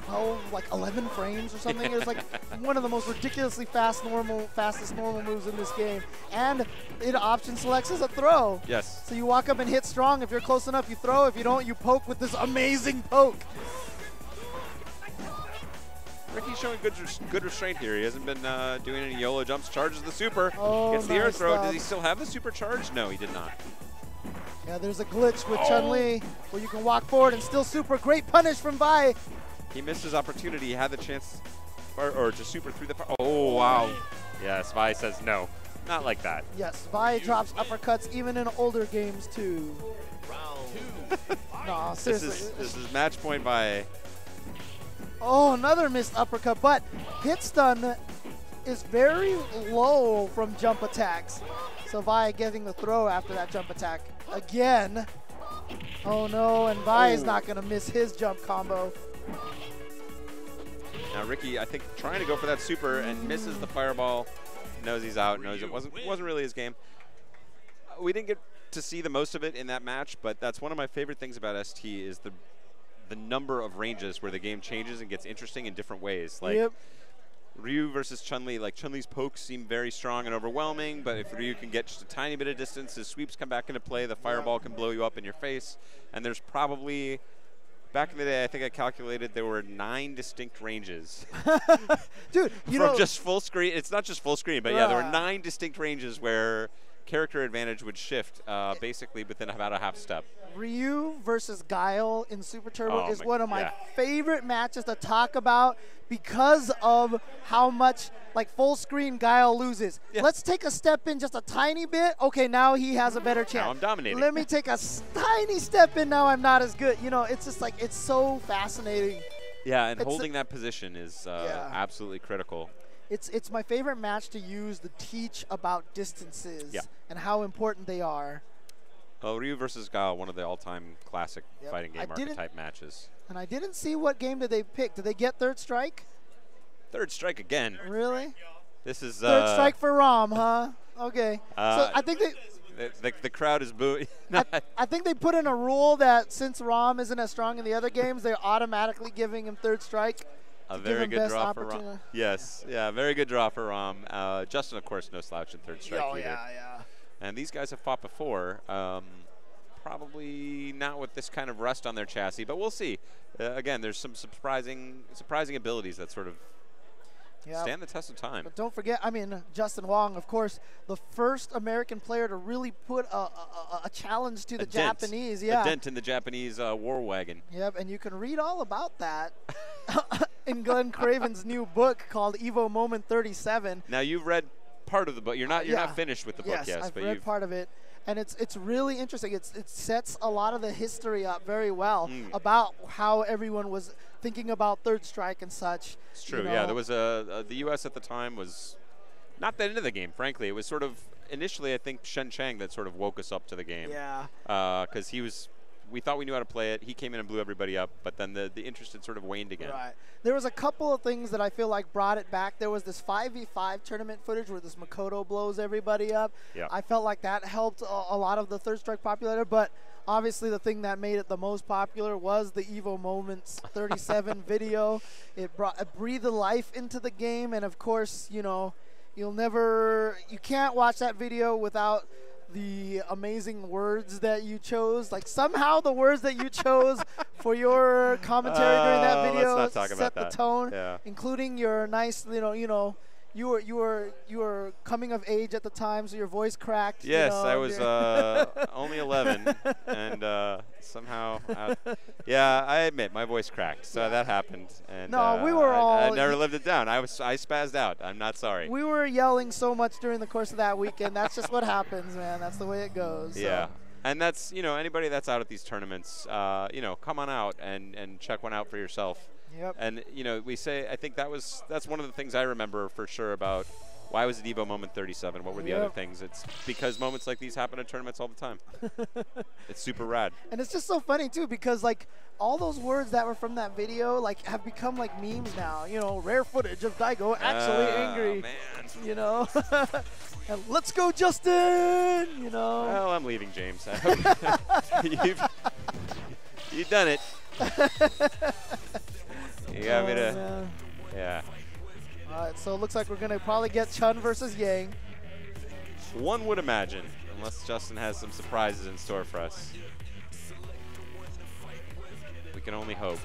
12, like 11 frames or something. It's like one of the most ridiculously fastest normal moves in this game. And it option selects as a throw. Yes. So you walk up and hit strong. If you're close enough, you throw. If you don't, you poke with this amazing poke. Ricky's showing good restraint here. He hasn't been doing any YOLO jumps. Charges the super. Oh, gets the air throw. Stuff. Does he still have the super charge? No, he did not. Yeah, there's a glitch with Chun-Li where you can walk forward and still super. Great punish from Vi. He missed his opportunity. He had the chance or to super through the fire. Oh, wow. Yes, Vi says no. Not like that. Yes, Vi drops uppercuts even in older games too. No, seriously. This is match point by. Oh, another missed uppercut, but hit stun is very low from jump attacks. So Vi getting the throw after that jump attack. Again. Oh no, and Vi is not going to miss his jump combo. Now Ricky, I think, trying to go for that super and misses the fireball. Knows he's out. Knows it wasn't really his game. We didn't get to see the most of it in that match, but that's one of my favorite things about ST is the number of ranges where the game changes and gets interesting in different ways. Like Ryu versus Chun-Li, like Chun-Li's pokes seem very strong and overwhelming, but if Ryu can get just a tiny bit of distance, his sweeps come back into play, the fireball can blow you up in your face, and there's probably, back in the day, I think I calculated there were 9 distinct ranges. Dude, you know, just full screen, it's not just full screen, but yeah, there were 9 distinct ranges where character advantage would shift basically within about a half step. Ryu versus Guile in Super Turbo is one of my favorite matches to talk about because of how much like full screen Guile loses. Let's take a step in just a tiny bit. Okay, now he has a better chance. Now I'm dominating. Let me take a tiny step in, now I'm not as good. You know, it's just like, it's so fascinating. Yeah, and holding that position is absolutely critical. It's my favorite match to use to teach about distances and how important they are. Oh, Ryu versus Guile, one of the all-time classic fighting game archetype matches. And I didn't see what game did they pick. Did they get Third Strike? Third Strike again. Really? This is Third Strike for Rom, huh? Okay. So I think the crowd is booing. I think they put in a rule that since Rom isn't as strong in the other games, they're automatically giving him Third Strike. A very good draw for Rom. Yes, very good draw for Rom. Justin, of course, no slouch in Third Strike either. Yeah. And these guys have fought before. Probably not with this kind of rust on their chassis, but we'll see. Again, there's some surprising abilities that sort of stand the test of time. But don't forget, I mean, Justin Wong, of course, the first American player to really put a challenge to the Japanese. A dent in the Japanese war wagon. Yep, and you can read all about that in Glenn Craven's new book called Evo Moment 37. Now, you've read part of the book. You're not finished with the book, yes, I've read part of it. And it's really interesting. It sets a lot of the history up very well about how everyone was thinking about Third Strike and such. It's true. Yeah, there was the U.S. at the time was not that into the game. Frankly, it was sort of initially I think Shen Chang that sort of woke us up to the game. Yeah. Because he was we thought we knew how to play it. He came in and blew everybody up, but then the interest had sort of waned again. Right. There was a couple of things that I feel like brought it back. There was this 5v5 tournament footage where this Makoto blows everybody up. Yeah. I felt like that helped a lot of the third strike popularity, but obviously the thing that made it the most popular was the Evo Moments 37 video. It breathed life into the game, and of course, you know, you can't watch that video without the amazing words that you chose. Like, somehow the words that you chose for your commentary during that video set the tone, including your nice, you were coming of age at the time, so your voice cracked. Yes, I was only 11, and somehow, yeah, I admit my voice cracked, so that happened. And no, we were I never lived it down. I spazzed out. I'm not sorry. We were yelling so much during the course of that weekend. That's just what happens, man. That's the way it goes. Yeah. So. And that's, anybody that's out at these tournaments, come on out and check one out for yourself. Yep. And, we say, I think that's one of the things I remember for sure about why was it Evo Moment 37? What were the other things? It's because moments like these happen at tournaments all the time. It's super rad. And it's just so funny, too, because, like, all those words that were from that video, like, have become, like, memes now. Rare footage of Daigo actually angry. Man. And let's go, Justin! Well, I'm leaving, James. You've done it. You got me to, man. Yeah. All right, so it looks like we're going to probably get Chun versus Yang. One would imagine, unless Justin has some surprises in store for us. We can only hope.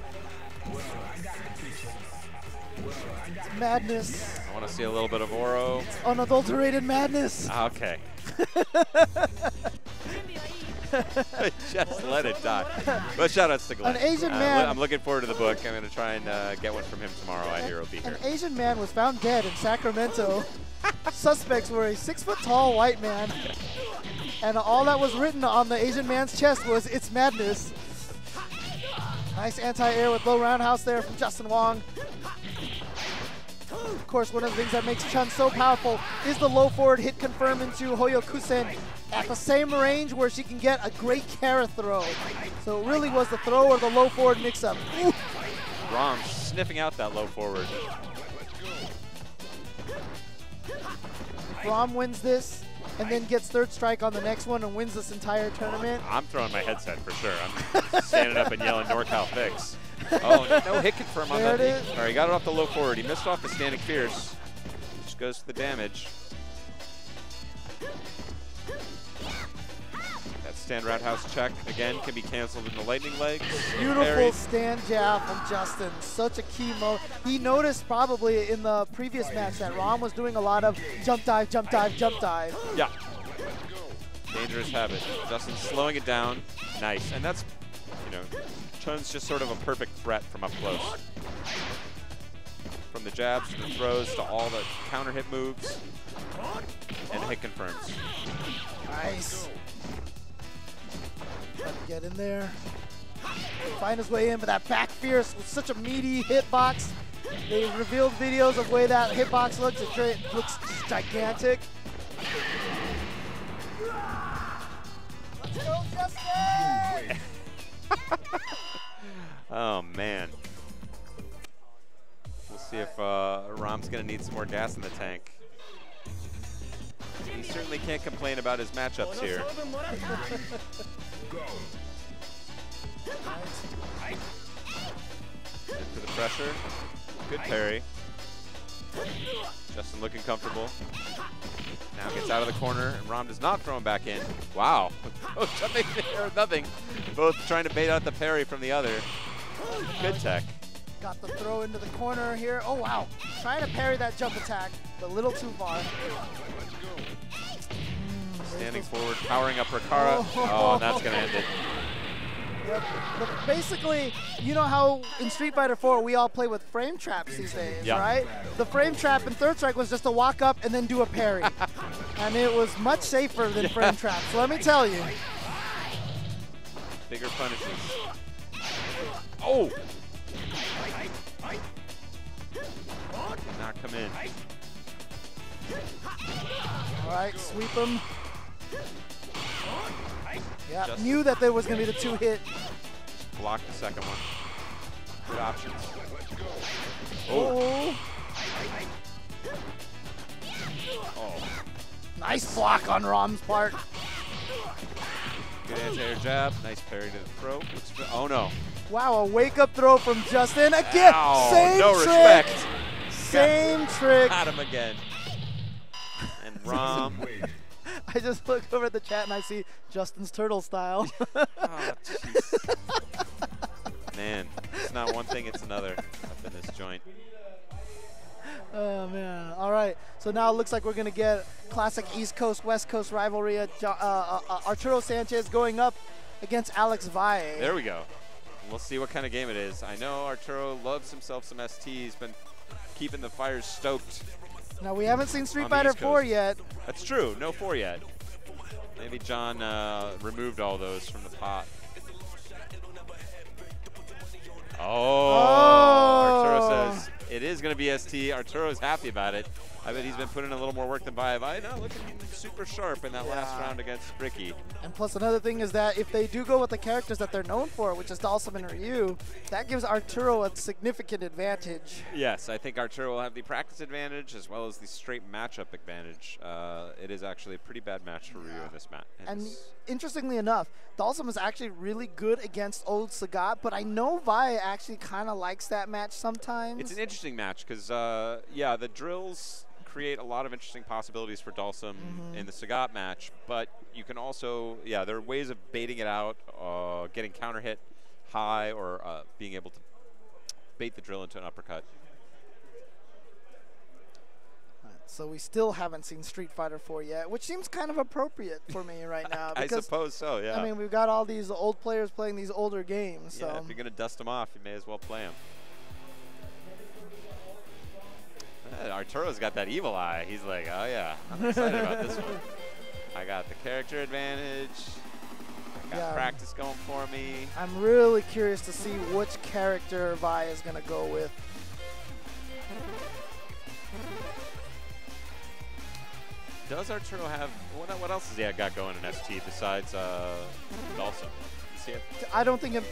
It's madness. I want to see a little bit of Oro. It's unadulterated madness. Okay. Just let it die. But shout-outs to Glenn. An Asian man. I'm looking forward to the book. I'm going to try and get one from him tomorrow. I hear he'll be here. An Asian man was found dead in Sacramento. Suspects were a 6-foot-tall white man. And all that was written on the Asian man's chest was, "It's madness." Nice anti-air with low roundhouse there from Justin Wong. Of course, one of the things that makes Chun so powerful is the low forward hit confirm into Hoyokusen at the same range where she can get a great Kara throw. So it really was the throw or the low forward mix-up. Rom sniffing out that low forward. Rom wins this and then gets third strike on the next one and wins this entire tournament. I'm throwing my headset for sure. I'm standing up and yelling NorCal fix. Oh, no hit confirm on that. All right, he got it off the low forward. He missed off the standing fierce. Just goes to the damage. That stand roundhouse check, again, can be canceled in the lightning legs. Beautiful stand jab from Justin. Such a key moment. He noticed probably in the previous match that Rom was doing a lot of jump dive, jump dive, jump dive. Yeah. Dangerous habit. Justin slowing it down. Nice. And that's, Chun's just sort of a perfect threat from up close. From the jabs to the throws to all the counter hit moves. And hit confirms. Nice. Trying to get in there. Find his way in, but that back fierce was such a meaty hitbox. They revealed videos of the way that hitbox looks. It looks gigantic. Let's go, Justin! Oh, man. We'll see if Rom's going to need some more gas in the tank. He certainly can't complain about his matchups here. Into the pressure. Good parry. Justin looking comfortable. Now gets out of the corner, and Rom does not throw him back in. Wow. Both jumping there, nothing. Both trying to bait out the parry from the other. Good tech. Got the throw into the corner here. Oh, wow. Trying to parry that jump attack, but a little too far. Standing forward, powering up Rikara. Oh, and that's going to end it. Yep. But basically, you know how in Street Fighter 4 we all play with frame traps these days, right? The frame trap in third strike was just to walk up and then do a parry. And it was much safer than frame traps, let me tell you. Bigger punishes. Oh! Did not come in. All right, sweep him. Yeah, knew that there was going to be the 2-hit. Block the second one. Good options. Oh. Oh. Nice block on Rom's part. Good anti-air jab. Nice parry to the throw. Oh no. Wow, a wake-up throw from Justin. Again, Ow, same no trick. respect. Same trick. Got him again. And Rom. I just look over at the chat and I see Justin's turtle style. Oh, jeez. Man, it's not one thing, it's another up in this joint. Oh, man. All right. So now it looks like we're going to get classic East Coast, West Coast rivalry. Arturo Sanchez going up against Alex Valle. There we go. We'll see what kind of game it is. I know Arturo loves himself some ST. He's been keeping the fires stoked. Now, we haven't seen Street Fighter 4 yet. That's true. No 4 yet. Maybe John removed all those from the pot. Oh, Arturo says it is going to be ST. Arturo's happy about it. I bet he's been putting in a little more work than Valle. Now looking super sharp in that last round against Ricky. And plus another thing is that if they do go with the characters that they're known for, which is Dalsum and Ryu, that gives Arturo a significant advantage. Yes, I think Arturo will have the practice advantage as well as the straight matchup advantage. It is actually a pretty bad match for Ryu in this match. And interestingly enough, Dalsum is actually really good against old Sagat, but I know Valle actually kind of likes that match sometimes. It's an interesting match because, yeah, the drills create a lot of interesting possibilities for Dalsum in the Sagat match, but you can also, yeah, there are ways of baiting it out, getting counter hit high, or being able to bait the drill into an uppercut. So we still haven't seen Street Fighter 4 yet, which seems kind of appropriate for me right now. I suppose so, yeah. I mean, we've got all these old players playing these older games. Yeah, so. if you're going to dust them off, you may as well play them. Arturo's got that evil eye. He's like, oh yeah, I'm excited about this one. I got the character advantage. I got practice going for me. I'm really curious to see which character Valle is going to go with. Does Arturo have, what else has he got going in ST besides Dalsum? I don't think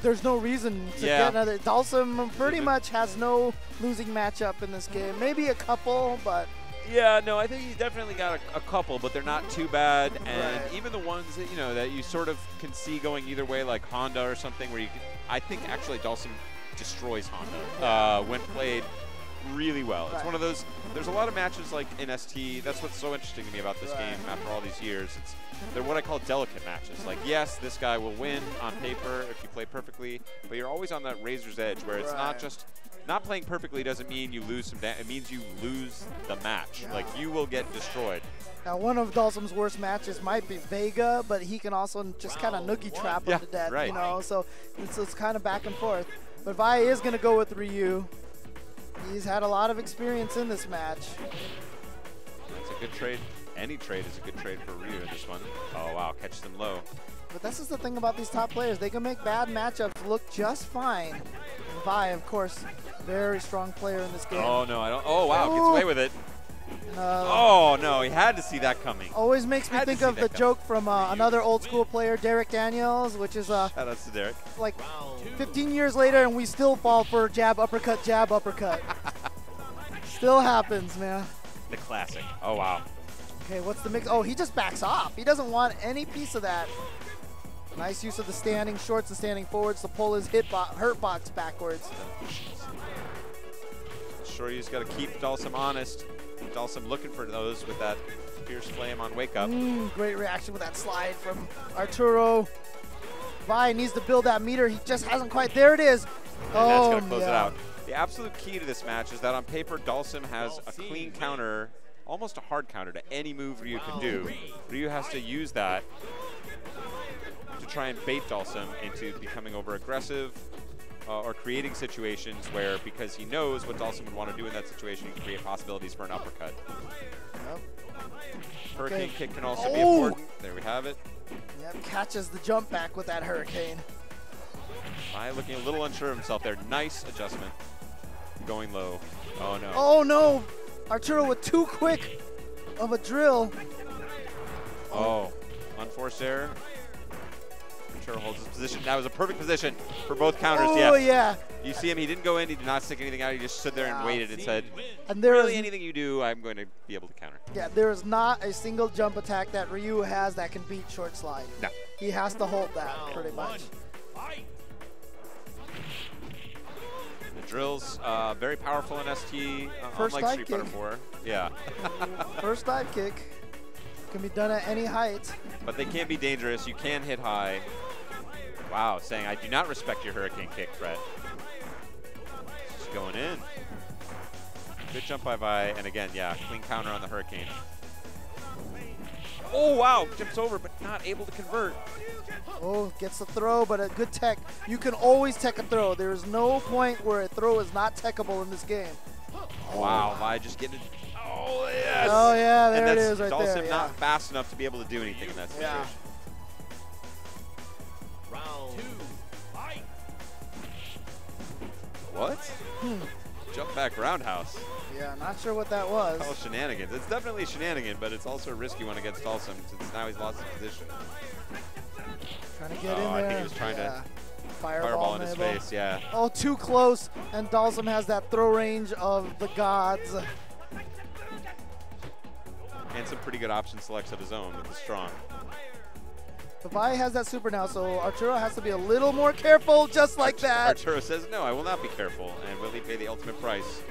there's no reason to get another. Dalsum pretty much has no losing matchup in this game. Maybe a couple, but. Yeah, no, I think he's definitely got a couple, but they're not too bad. And even the ones that, you know, that you sort of can see going either way, like Honda or something, where you can, I think actually Dalsum destroys Honda when played really well. It's one of those, there's a lot of matches like in ST. That's what's so interesting to me about this game after all these years. They're what I call delicate matches. Like, yes, this guy will win on paper if you play perfectly, but you're always on that razor's edge where it's not just, not playing perfectly doesn't mean you lose some damage. It means you lose the match. Like, you will get destroyed. Now, one of Dalsum's worst matches might be Vega, but he can also just kind of noogie trap him to death, you know, so it's kind of back and forth. But Valle is going to go with Ryu. He's had a lot of experience in this match. That's a good trade. Any trade is a good trade for Ryu in this one. Oh, wow, catch them low. But this is the thing about these top players. They can make bad matchups look just fine. And Valle, of course, very strong player in this game. Oh, no, I don't. Oh, wow, gets away with it. Oh, no, he had to see that coming. Always makes me think of the joke from another old school player, Derek Daniels, which is shout outs to Derek. Like 15 years later, and we still fall for jab, uppercut, jab, uppercut. Still happens, man. The classic. Oh, wow. Okay, what's the mix? Oh, he just backs off. He doesn't want any piece of that. Nice use of the standing shorts and standing forwards to pull his hurt box backwards. Sure, you just got to keep Dalsum honest. Dalsum looking for those with that fierce flame on wake up. Great reaction with that slide from Arturo. Valle needs to build that meter. He just hasn't quite. There it is. And that's going to close it out. The absolute key to this match is that on paper, Dalsum has a clean counter, almost a hard counter to any move Ryu can do. Ryu has to use that to try and bait Dalsum into becoming over-aggressive or creating situations where, because he knows what Dalsum would want to do in that situation, he can create possibilities for an uppercut. Hurricane kick can also be important. There we have it. Yep, catches the jump back with that hurricane. Valle looking a little unsure of himself there. Nice adjustment. Going low. Oh, no. Oh, no. Arturo with too quick of a drill. Oh, unforced error. Arturo holds his position. That was a perfect position for both counters. Oh, yeah. You see him, he didn't go in, he did not stick anything out, he just stood there and waited and said, and there really is, anything you do, I'm going to be able to counter. Yeah, there is not a single jump attack that Ryu has that can beat short slide. No. He has to hold that, pretty much. The drills, very powerful in ST, First unlike dive Street Fighter kick. 4. Yeah. First dive kick. Can be done at any height. But they can be dangerous. You can hit high. Wow, saying, I do not respect your hurricane kick, Brett. Just going in. Good jump by Valle, and again, yeah, clean counter on the hurricane. Oh, wow, jumps over, but not able to convert. Oh, gets the throw, but a good tech. You can always tech a throw. There is no point where a throw is not techable in this game. Wow, Valle just getting it. Oh, yes. Oh, yeah, there and it is right there. Dalsim Yeah. not fast enough to be able to do anything in that situation. Yeah. Round 2, fight. What? Jump back roundhouse. Yeah, not sure what that was. Oh, shenanigans. It's definitely a shenanigan, but it's also a risky one against Dalsim since now he's lost his position. Trying to get in there. I think he was trying to fireball in his enable. face, yeah. Oh, too close, and Dalsim has that throw range of the gods. And some pretty good option selects of his own with the strong. Valle has that super now, so Arturo has to be a little more careful, just like that. Arturo says, no, I will not be careful, and will he pay the ultimate price?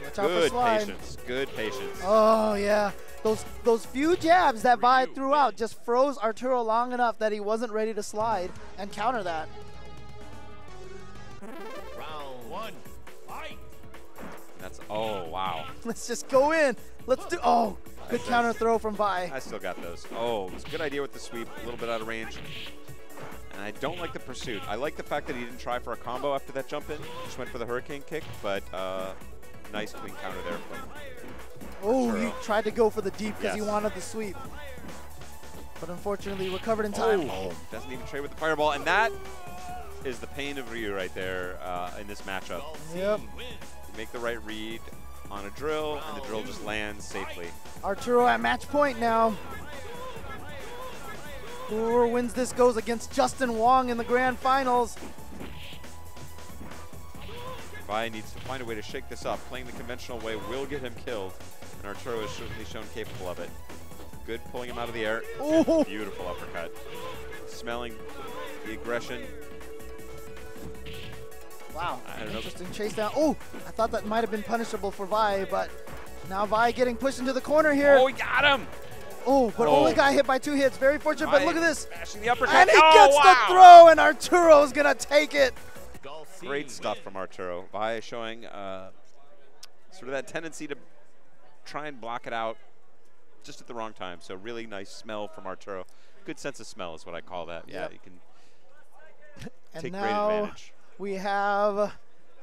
Watch out for Good slide. patience, good patience. Oh, yeah. Those few jabs that Valle threw out just froze Arturo long enough that he wasn't ready to slide and counter that. Round 1, fight. That's, oh, wow. Let's just go in. Let's do, oh, good counter throw from Valle. I still got those. Oh, it was a good idea with the sweep, a little bit out of range. And I don't like the pursuit. I like the fact that he didn't try for a combo after that jump in. Just went for the hurricane kick, but nice clean counter there from Oh, Arturo. he tried to go for the deep because he Yes. wanted the sweep. But unfortunately, recovered in time. Oh, doesn't even trade with the fireball. And that is the pain of Ryu right there in this matchup. Yep. You make the right read on a drill, and the drill just lands safely. Arturo at match point now. Whoever wins this goes against Justin Wong in the grand finals. Valle needs to find a way to shake this up. Playing the conventional way will get him killed, and Arturo has certainly shown capable of it. Good pulling him out of the air. Ooh. Beautiful uppercut. Smelling the aggression. Wow, I don't know. interesting chase down. Oh, I thought that might have been punishable for Valle, but now Valle getting pushed into the corner here. Oh, he got him! Oh, but only got hit by 2 hits. Very fortunate, but look at this. Smashing the uppercut. And he Oh, gets wow. the throw, and Arturo's going to take it. Great stuff from Arturo. Valle showing sort of that tendency to try and block it out just at the wrong time. So really nice smell from Arturo. Good sense of smell is what I call that. Yeah, Yep. you can And take great now advantage. we have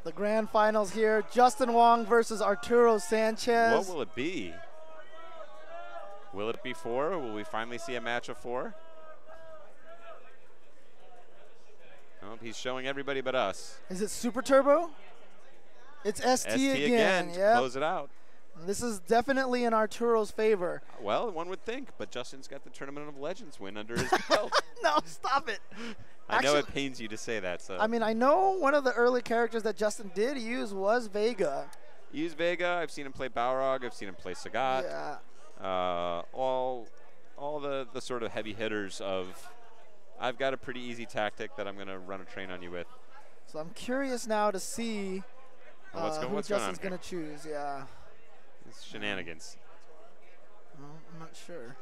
the grand finals here. Justin Wong versus Arturo Sanchez. What will it be? Will it be 4? Or will we finally see a match of 4? Oh, he's showing everybody but us. Is it Super Turbo? It's ST again. to Yep. close it out. This is definitely in Arturo's favor. Well, one would think, but Justin's got the Tournament of Legends win under his belt. No, stop it. I know it Actually, pains you to say that. So I mean, I know one of the early characters that Justin did use was Vega. he used Vega. I've seen him play Balrog. I've seen him play Sagat. Yeah. All the sort of heavy hitters of, I've got a pretty easy tactic that I'm going to run a train on you with. So I'm curious now to see who what's going on Justin's here? going to choose. Yeah. It's shenanigans. Well, I'm not sure.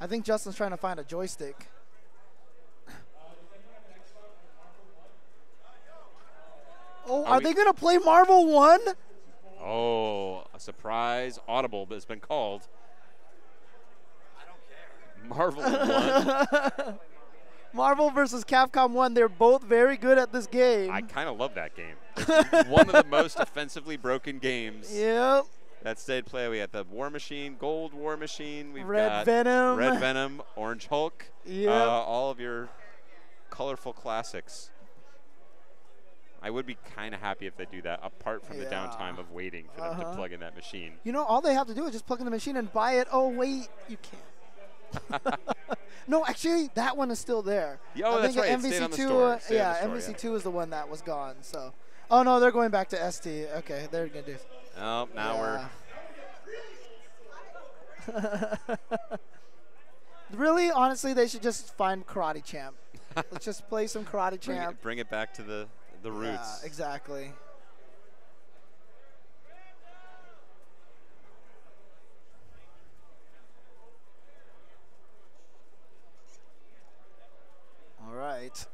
I think Justin's trying to find a joystick. Oh, are they going to play Marvel 1? Oh, a surprise audible has been called. Marvel 1. Marvel versus Capcom 1. They're both very good at this game. I kind of love that game. It's one of the most offensively broken games Yep. that stayed play. We got the War Machine, Gold War Machine. We've Red got Venom. Red Venom, Orange Hulk. Yep. All of your colorful classics. I would be kind of happy if they do that, apart from the downtime of waiting for them to plug in that machine. You know, all they have to do is just plug in the machine and buy it. Oh, wait, you can't. No, actually, that one is still there. Oh, that's right. MVC2, yeah, MVC2 is the one that was gone. So, oh no, they're going back to ST. Okay, they're gonna do. Oh, now we're. Really, honestly, they should just find Karate Champ. Let's just play some Karate Champ. Bring it back to the roots. Yeah, exactly. All right.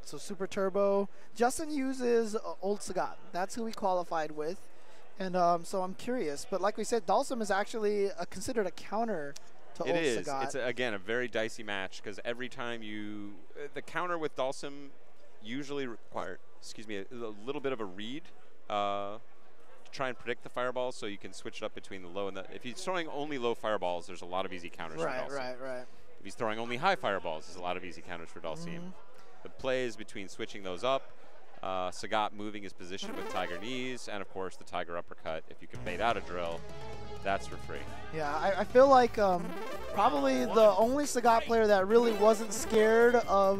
So Super Turbo. Justin uses Old Sagat. That's who he qualified with. And so I'm curious. But like we said, Dalsum is actually considered a counter to Old Sagat. It's, again, a very dicey match because every time you the counter with Dalsum usually require, a little bit of a read to try and predict the fireballs so you can switch it up between the low and the. If he's throwing only low fireballs, there's a lot of easy counters for Dalsum. Right. If he's throwing only high fireballs, there's a lot of easy counters for Dalsum. The plays between switching those up, Sagat moving his position with Tiger Knees, and of course the Tiger Uppercut. If you can bait out a drill, that's for free. Yeah, I feel like probably the only Sagat player that really wasn't scared of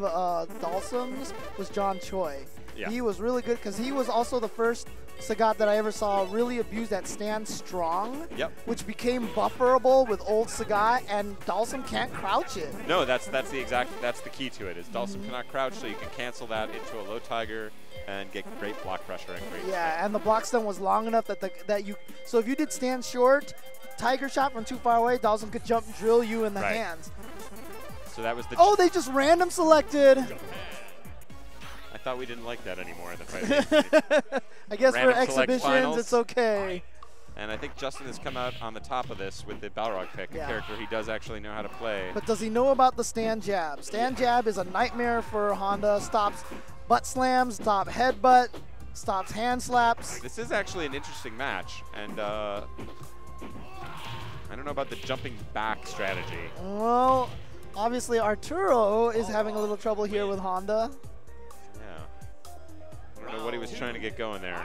Dalsum's was John Choi. Yeah. He was really good because he was also the first Sagat that I ever saw really abuse that stand strong, which became bufferable with Old Sagat, and Dalsum can't crouch it. No, that's the key to it. Is Dalsum cannot crouch, so you can cancel that into a low Tiger and get great block pressure and great. Yeah, and the block stun was long enough so if you did stand short, Tiger shot from too far away, Dalsum could jump and drill you in the hands. So that was the. Oh, they just random selected. I thought we didn't like that anymore in the fight. I guess for exhibitions, it's okay. And I think Justin has come out on the top of this with the Balrog pick, a character he does actually know how to play. But does he know about the stand jab? Stand jab is a nightmare for Honda. Stops butt slams, stops headbutt, stops hand slaps. This is actually an interesting match, and I don't know about the jumping back strategy. Well, obviously Arturo is having a little trouble here with Honda. I don't know what he was trying to get going there.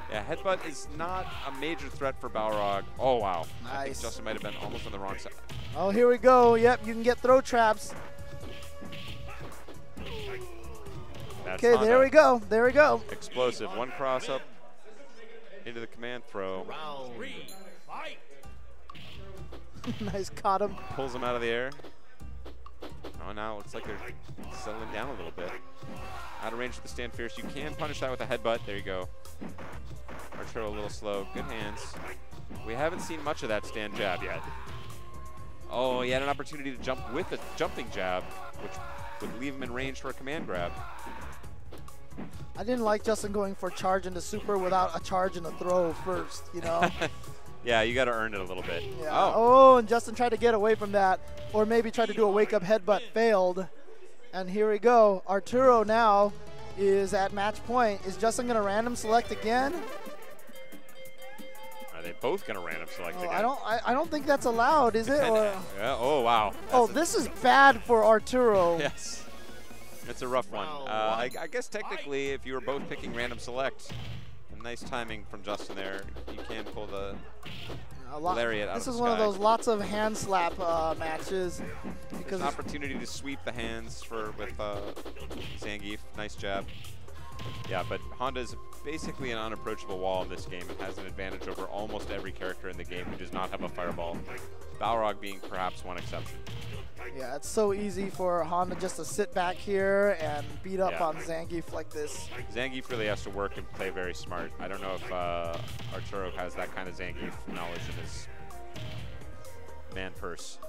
Yeah, headbutt is not a major threat for Balrog. Oh, wow. Nice. I think Justin might have been almost on the wrong side. Oh, here we go. Yep, you can get throw traps. Okay, there we go. There we go. Explosive. One cross up into the command throw. Round 3, fight. Nice, caught him. Pulls him out of the air. Oh, now it looks like they're settling down a little bit. Out of range with the stand fierce. You can punish that with a headbutt. There you go. Arturo a little slow. Good hands. We haven't seen much of that stand jab yet. Oh, he had an opportunity to jump with a jumping jab, which would leave him in range for a command grab. I didn't like Justin going for charge into super without a charge and a throw first, you know? Yeah, you got to earn it a little bit. Yeah. Oh, and Justin tried to get away from that, or maybe tried to do a wake-up headbutt, failed. And here we go. Arturo now is at match point. Is Justin going to random select again? Are they both going to random select again? I don't think that's allowed, is it? Or yeah. Oh, wow. This is bad for Arturo. Yes. It's a rough one. I guess technically, if you were both picking random select, nice timing from Justin there. You can pull the lariat out of the sky. This is one of those lots of hand slap matches. Because an opportunity to sweep the hands with Zangief. Nice jab. Yeah, but Honda's basically an unapproachable wall in this game and has an advantage over almost every character in the game who does not have a fireball. Balrog being perhaps one exception. Yeah, it's so easy for Honda just to sit back here and beat up on Zangief like this. Zangief really has to work and play very smart. I don't know if Arturo has that kind of Zangief knowledge in his man purse.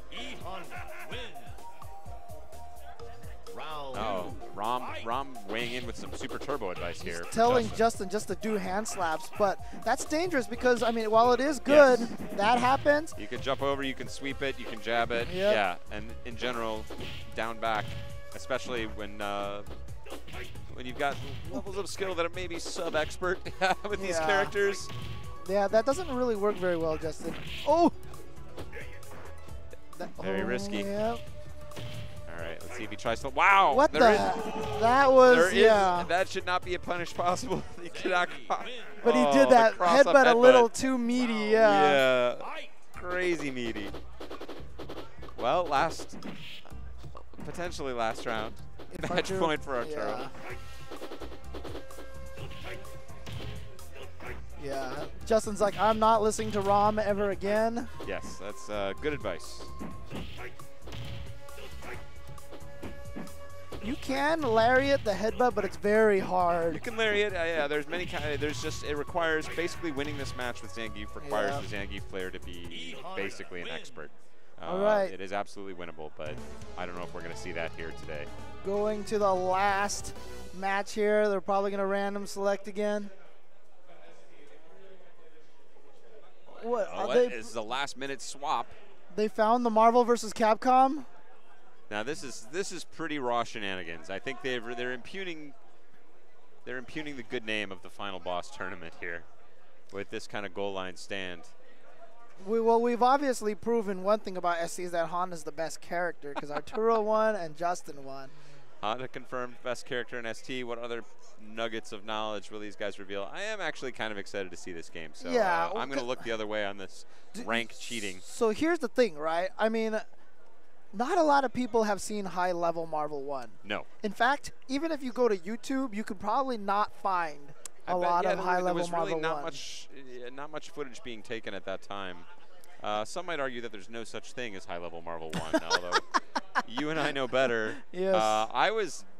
Oh, Rom weighing in with some super turbo advice here. He's telling Justin just to do hand slaps, but that's dangerous because, I mean, while it is good, that happens. You can jump over, you can sweep it, you can jab it. Yep. Yeah, and in general, down back, especially when you've got levels of skill that are maybe sub-expert with these characters. Yeah, that doesn't really work very well, Justin. Oh! Very risky. Yep. All right, let's see if he tries to. Wow! What the? That was, that should not be a punish possible. But he did that headbutt a little too meaty, Yeah. Crazy meaty. Well, potentially last round. Match point for Arturo. Yeah, Justin's like, I'm not listening to ROM ever again. Yes, that's good advice. You can lariat the headbutt, but it's very hard. You can lariat, yeah. There's many kind. It requires basically winning this match with Zangief requires the Zangief player to be basically an expert. All right. It is absolutely winnable, but I don't know if we're going to see that here today. Going to the last match here. They're probably going to random select again. What? Is the last minute swap. They found the Marvel versus Capcom. Now this is pretty raw shenanigans. I think they're impugning the good name of the final boss tournament here with this kind of goal line stand. We've obviously proven one thing about SC is that Honda's the best character because Arturo won and Justin won. Honda confirmed best character in ST. What other nuggets of knowledge will these guys reveal? I am actually kind of excited to see this game, so I'm going to look the other way on this rank cheating. So here's the thing, right? I mean, not a lot of people have seen high-level Marvel 1. No. In fact, even if you go to YouTube, you could probably not find a lot of high-level Marvel 1. There was really not much footage being taken at that time. Some might argue that there's no such thing as high-level Marvel 1, although you and I know better. Yes. I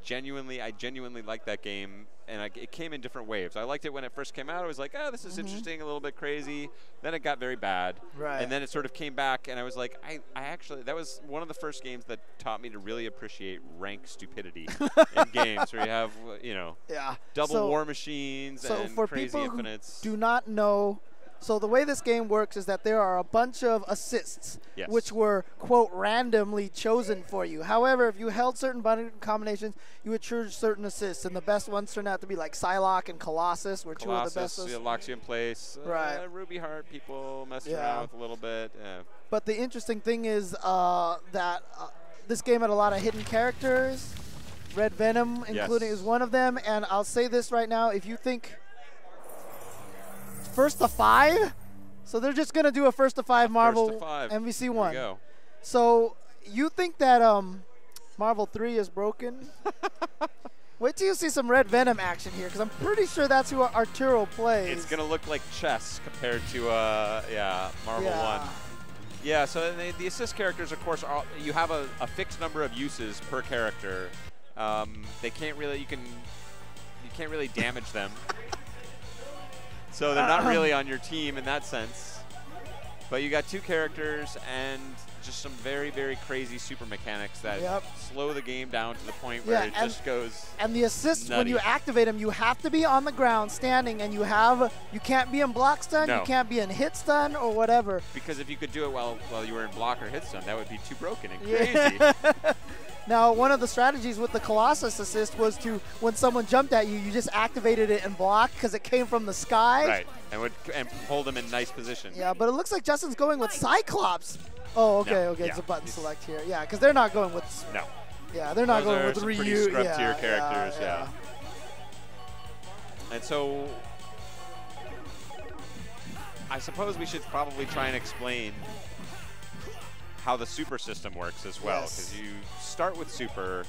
genuinely liked that game, and it came in different waves. I liked it when it first came out. I was like, oh, this is interesting, a little bit crazy. Then it got very bad. Right. And then it sort of came back, and I was like, I actually, that was one of the first games that taught me to really appreciate rank stupidity in games where you have, double war machines and for crazy people infinites. Who do not know. So the way this game works is that there are a bunch of assists, which were, quote, randomly chosen for you. However, if you held certain button combinations, you would choose certain assists, and the best ones turned out to be like Psylocke and Colossus were two of the best. It locks you in place. Right. Ruby Heart, people messed around with a little bit. But the interesting thing is that this game had a lot of hidden characters. Red Venom, including, is one of them. And I'll say this right now, if you think first to 5, so they're just gonna do a first to 5 Marvel MVC 1. Go. So you think that Marvel 3 is broken? Wait till you see some Red Venom action here, because I'm pretty sure that's who Arturo plays. It's gonna look like chess compared to Marvel 1. Yeah. So the assist characters, of course, you have a fixed number of uses per character. They can't really you can't really damage them. So they're not really on your team in that sense. But you got 2 characters and just some very, very crazy super mechanics that slow the game down to the point where it just goes And the assists, nutty. when you activate them, you have to be on the ground standing, and you can't be in block stun, you can't be in hit stun or whatever. Because if you could do it while you were in block or hit stun, that would be too broken and crazy. Now, one of the strategies with the Colossus assist was to, when someone jumped at you, you just activated it in block because it came from the sky. Right, and hold them in nice position. Yeah, but it looks like Justin's going with Cyclops. Oh, okay, no, it's a button select here. Yeah, because they're not going with... No. Yeah, they're not going with Ryu. Pretty scrub tier characters, yeah. And so, I suppose we should probably try and explain how the super system works as well, because you start with super,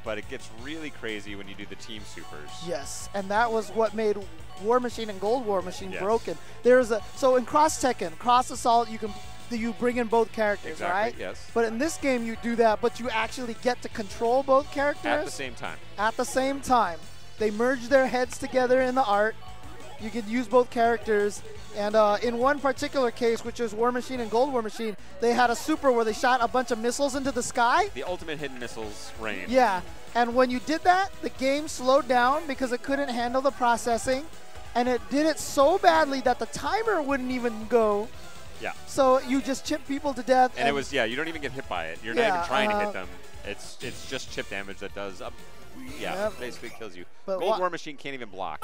but it gets really crazy when you do the team supers. Yes, and that was what made War Machine and Gold War Machine broken. So in Cross Tekken, Cross Assault, you bring in both characters, right? Yes. But in this game, you do that, but you actually get to control both characters at the same time. At the same time, they merge their heads together in the art. You can use both characters. And in one particular case, which is War Machine and Gold War Machine, they had a super where they shot a bunch of missiles into the sky. The ultimate hidden missiles rain. Yeah, and when you did that, the game slowed down because it couldn't handle the processing. And it did it so badly that the timer wouldn't even go. Yeah. So you just chip people to death. And it was, you don't even get hit by it. You're not even trying to hit them. It's just chip damage that does, basically kills you. But Gold War Machine can't even block.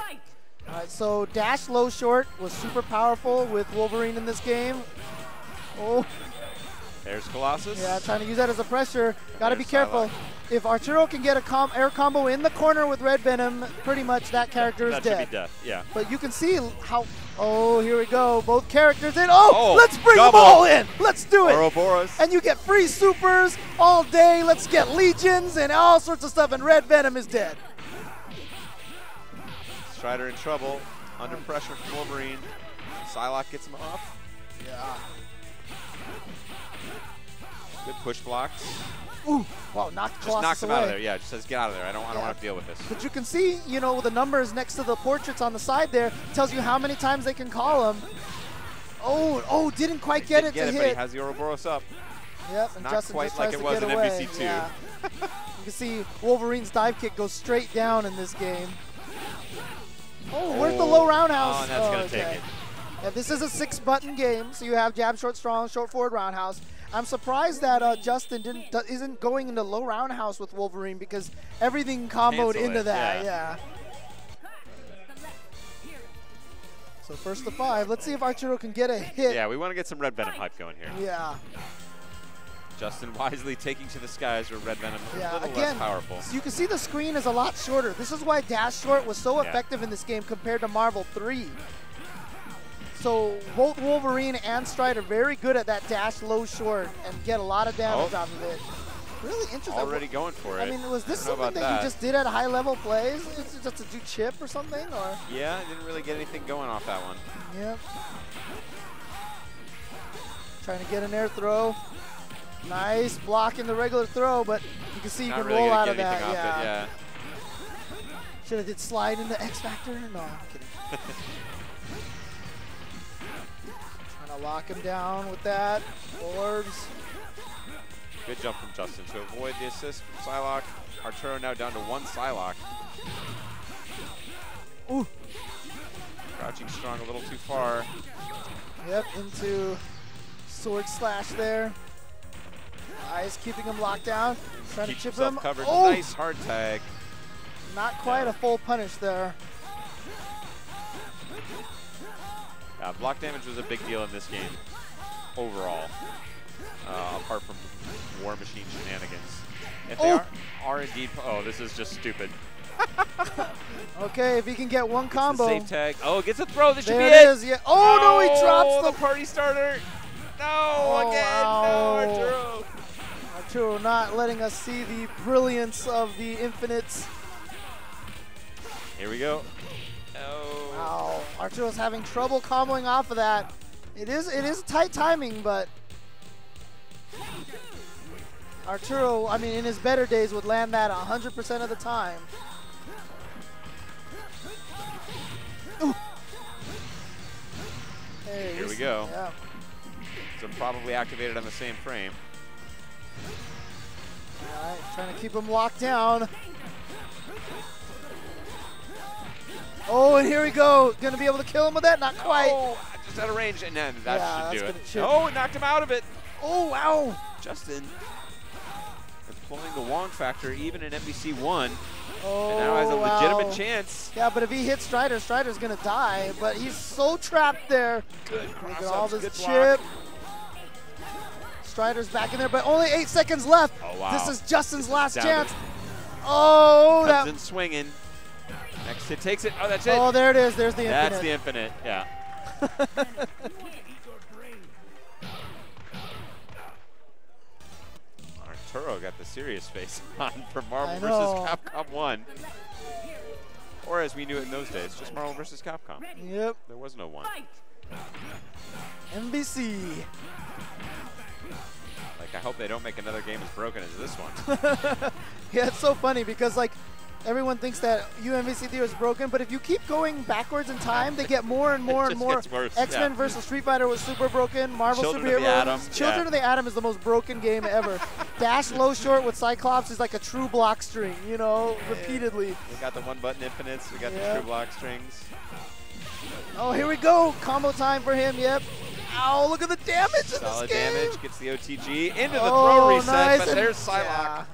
All right, so dash low short was super powerful with Wolverine in this game. Oh, There's Colossus. Yeah, trying to use that as a pressure. Got to be careful. If Arturo can get a air combo in the corner with Red Venom, pretty much that character is dead. That should be death, yeah. But you can see how, oh, here we go. Both characters in. Oh, let's bring double. them all in. Let's do it. Ouroboros. And you get free supers all day. Let's get legions and all sorts of stuff. And Red Venom is dead. Strider in trouble. Under pressure from Wolverine. Psylocke gets him off. Yeah. Good push blocks. Ooh, wow, knocked Colossus just knocks him away. out of there. Yeah, just says get out of there. I don't want to deal with this. But you can see, you know, the numbers next to the portraits on the side there tells you how many times they can call him. Oh, didn't quite get it to hit. But he has the Ouroboros up. Yep, and Not Justin quite just like tries it to was get in away. NBC 2. Yeah. You can see Wolverine's dive kick goes straight down in this game. Oh, where's the low roundhouse? Oh, and that's going to take it. Yeah, this is a 6-button game, so you have jab, short, strong, short, forward, roundhouse. I'm surprised that Justin isn't going into low roundhouse with Wolverine because everything comboed into that. Yeah. So first to 5. Let's see if Arturo can get a hit. Yeah, we want to get some Red Venom hype going here. Yeah. Justin wisely taking to the skies where Red Venom is a little less powerful. So you can see the screen is a lot shorter. This is why dash short was so effective in this game compared to Marvel 3. So both Wolverine and Strider very good at that dash low short and get a lot of damage off of it. Really interesting. Already going for it. I mean, was this something that you just did at high level plays? Just to do chip or something? Or? Yeah, I didn't really get anything going off that one. Yep. Trying to get an air throw. Nice block in the regular throw, but you can see you can roll out of that. Yeah. Should have did slide into X Factor? No, I'm kidding. Trying to lock him down with that. Orbs. Good jump from Justin to avoid the assist from Psylocke. Arturo now down to 1 Psylocke. Ooh. Crouching strong a little too far. Yep, into sword slash there. Nice, keeping him locked down. Trying to chip him. Covered. Oh! Nice hard tag. Not quite a full punish there. Block damage was a big deal in this game overall, apart from War Machine shenanigans. If they are indeed, this is just stupid. Okay, if he can get one combo. Safe tag. Oh, gets a throw. This should be it. There it is. Yeah. Oh, no, he drops the party starter. No, again. No, Arturo. Arturo not letting us see the brilliance of the infinites. Here we go. Oh. Wow, Arturo's having trouble comboing off of that. It is tight timing, but Arturo, I mean, in his better days would land that 100% of the time. Ooh. Hey, here we go. Yeah. So probably activated on the same frame. All right, trying to keep him locked down. Oh, and here we go. Gonna be able to kill him with that? Not quite. Oh, just out of range, and then that should do it. Chip. Oh, it knocked him out of it. Oh, wow. Justin employing the Wong factor even in MVC 1. Oh, and now has a legitimate chance. Yeah, but if he hits Strider, Strider's gonna die. But he's so trapped there. Good cross Look at all this good chip. block. Strider's back in there, but only 8 seconds left. Oh, wow. This is Justin's last chance. Oh, comes in swinging. Next hit takes it. Oh, that's it. Oh, there it is. There's the infinite. That's the infinite. Yeah. Arturo got the serious face on for Marvel vs. Capcom 1. Or as we knew it in those days, just Marvel vs. Capcom. Yep. There was no 1. NBC. Like, I hope they don't make another game as broken as this one. Yeah, it's so funny because, like, everyone thinks that UMVC3 is broken, but if you keep going backwards in time, they get more and more and more. X-Men versus Street Fighter was super broken. Marvel Superheroes. Children of the Atom is the most broken game ever. Dash low short with Cyclops is like a true block string, you know, repeatedly. We got the 1-button infinites. We got the true block strings. Oh, here we go. Combo time for him. Yep. Ow, look at the damage in this game. Solid damage. Gets the OTG into the throw reset, nice. But there's Psylocke.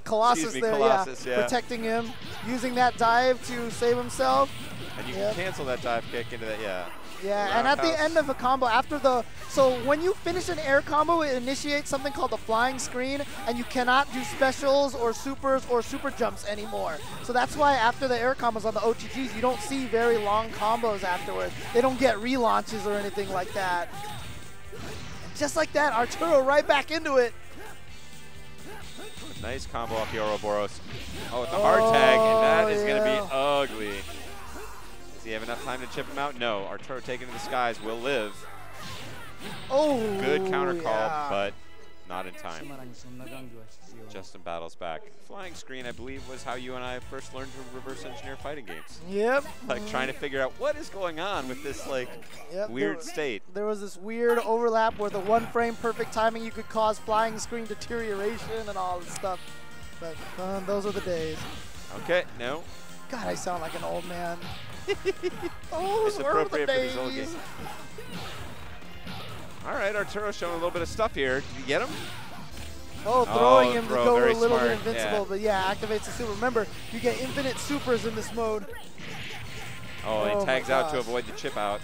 Colossus there, protecting him, using that dive to save himself. And you can cancel that dive kick into that, Yeah, and at the end of a combo, so when you finish an air combo, it initiates something called the flying screen, and you cannot do specials or super jumps anymore. So that's why after the air combos on the OTGs, you don't see very long combos afterwards. They don't get relaunches or anything like that. And just like that, Arturo right back into it. Nice combo off the Ouroboros. Oh, with the hard tag, and that is going to be ugly. Does he have enough time to chip him out? No. Arturo taken to the skies will live. Oh, good counter call, but not in time. Justin battles back. Flying screen, I believe, was how you and I first learned to reverse engineer fighting games. Yep. Like trying to figure out what is going on with this like weird state. There was this weird overlap where the 1 frame perfect timing, you could cause flying screen deterioration and all this stuff. But those are the days. Okay, no. God, I sound like an old man. It's appropriate for these old games. All right, Arturo showing a little bit of stuff here. Did you get him? Oh, throwing him to go a little smart. bit invincible, but yeah, activates the super. Remember, you get infinite supers in this mode. Oh, he tags out to avoid the chip out.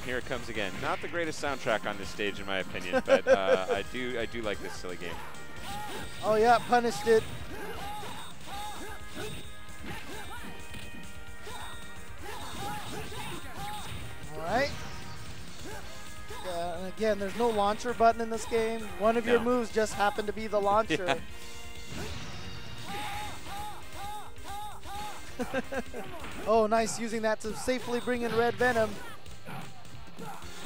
Here it comes again. Not the greatest soundtrack on this stage, in my opinion, but I do like this silly game. Oh yeah, punished it. All right. And again, there's no launcher button in this game. One of your moves just happened to be the launcher. Yeah. Oh, nice, using that to safely bring in Red Venom.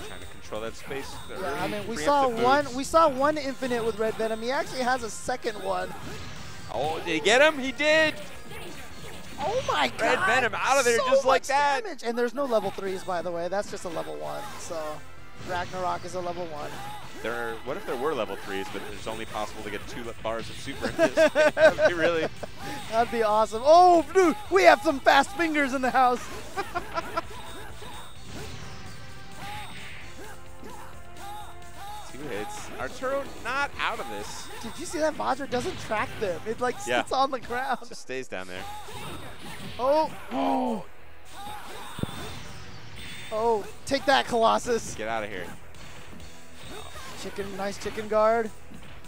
Trying to control that space. Yeah, I mean, we saw one infinite with Red Venom. He actually has a second one. Oh, did he get him? He did. Oh my God! Red Venom out of there just like that. Damage. And there's no level 3s, by the way. That's just a level 1. So Ragnarok is a level 1. What if there were level 3s, but it's only possible to get 2 bars of super in this? That'd be really. That'd be awesome. Oh, dude, we have some fast fingers in the house. 2 hits. Arturo not out of this. Did you see that Vajra doesn't track them? It like sits on the ground. Just stays down there. Oh. Oh. Oh, take that, Colossus. Get out of here. Nice chicken guard.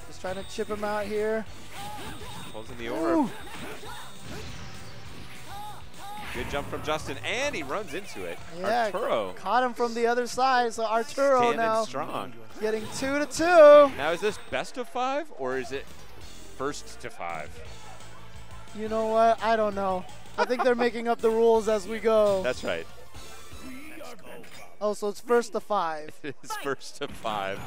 Just trying to chip him out here. Pulls in the orb. Good jump from Justin, and he runs into it. Yeah, Arturo caught him from the other side, so Arturo standing now strong. Getting 2-2. Now is this best of 5 or is it first to 5? You know what? I don't know. I think they're making up the rules as we go. That's right. Oh, so it's first to 5. It's first to 5.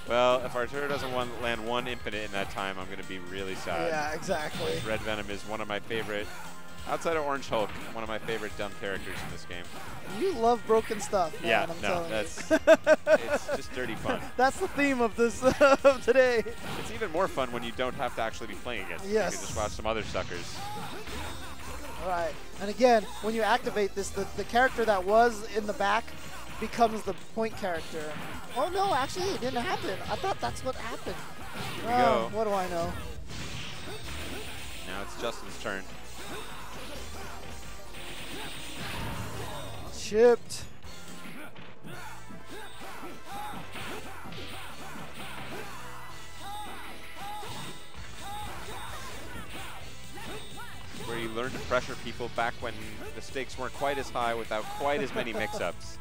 Well, if Arturo doesn't land 1 infinite in that time, I'm going to be really sad. Yeah, exactly. Red Venom is one of my favorite, outside of Orange Hulk, one of my favorite dumb characters in this game. You love broken stuff, man. Yeah, it's just dirty fun. That's the theme of this of today. It's even more fun when you don't have to actually be playing against it. Yes. You can just watch some other suckers. All right, and again, when you activate this, the character that was in the back becomes the point character. Oh no, actually it didn't happen. I thought that's what happened. Here we go. What do I know? Now it's Justin's turn. Chipped. Where you learn to pressure people back when the stakes weren't quite as high without quite as many mix-ups.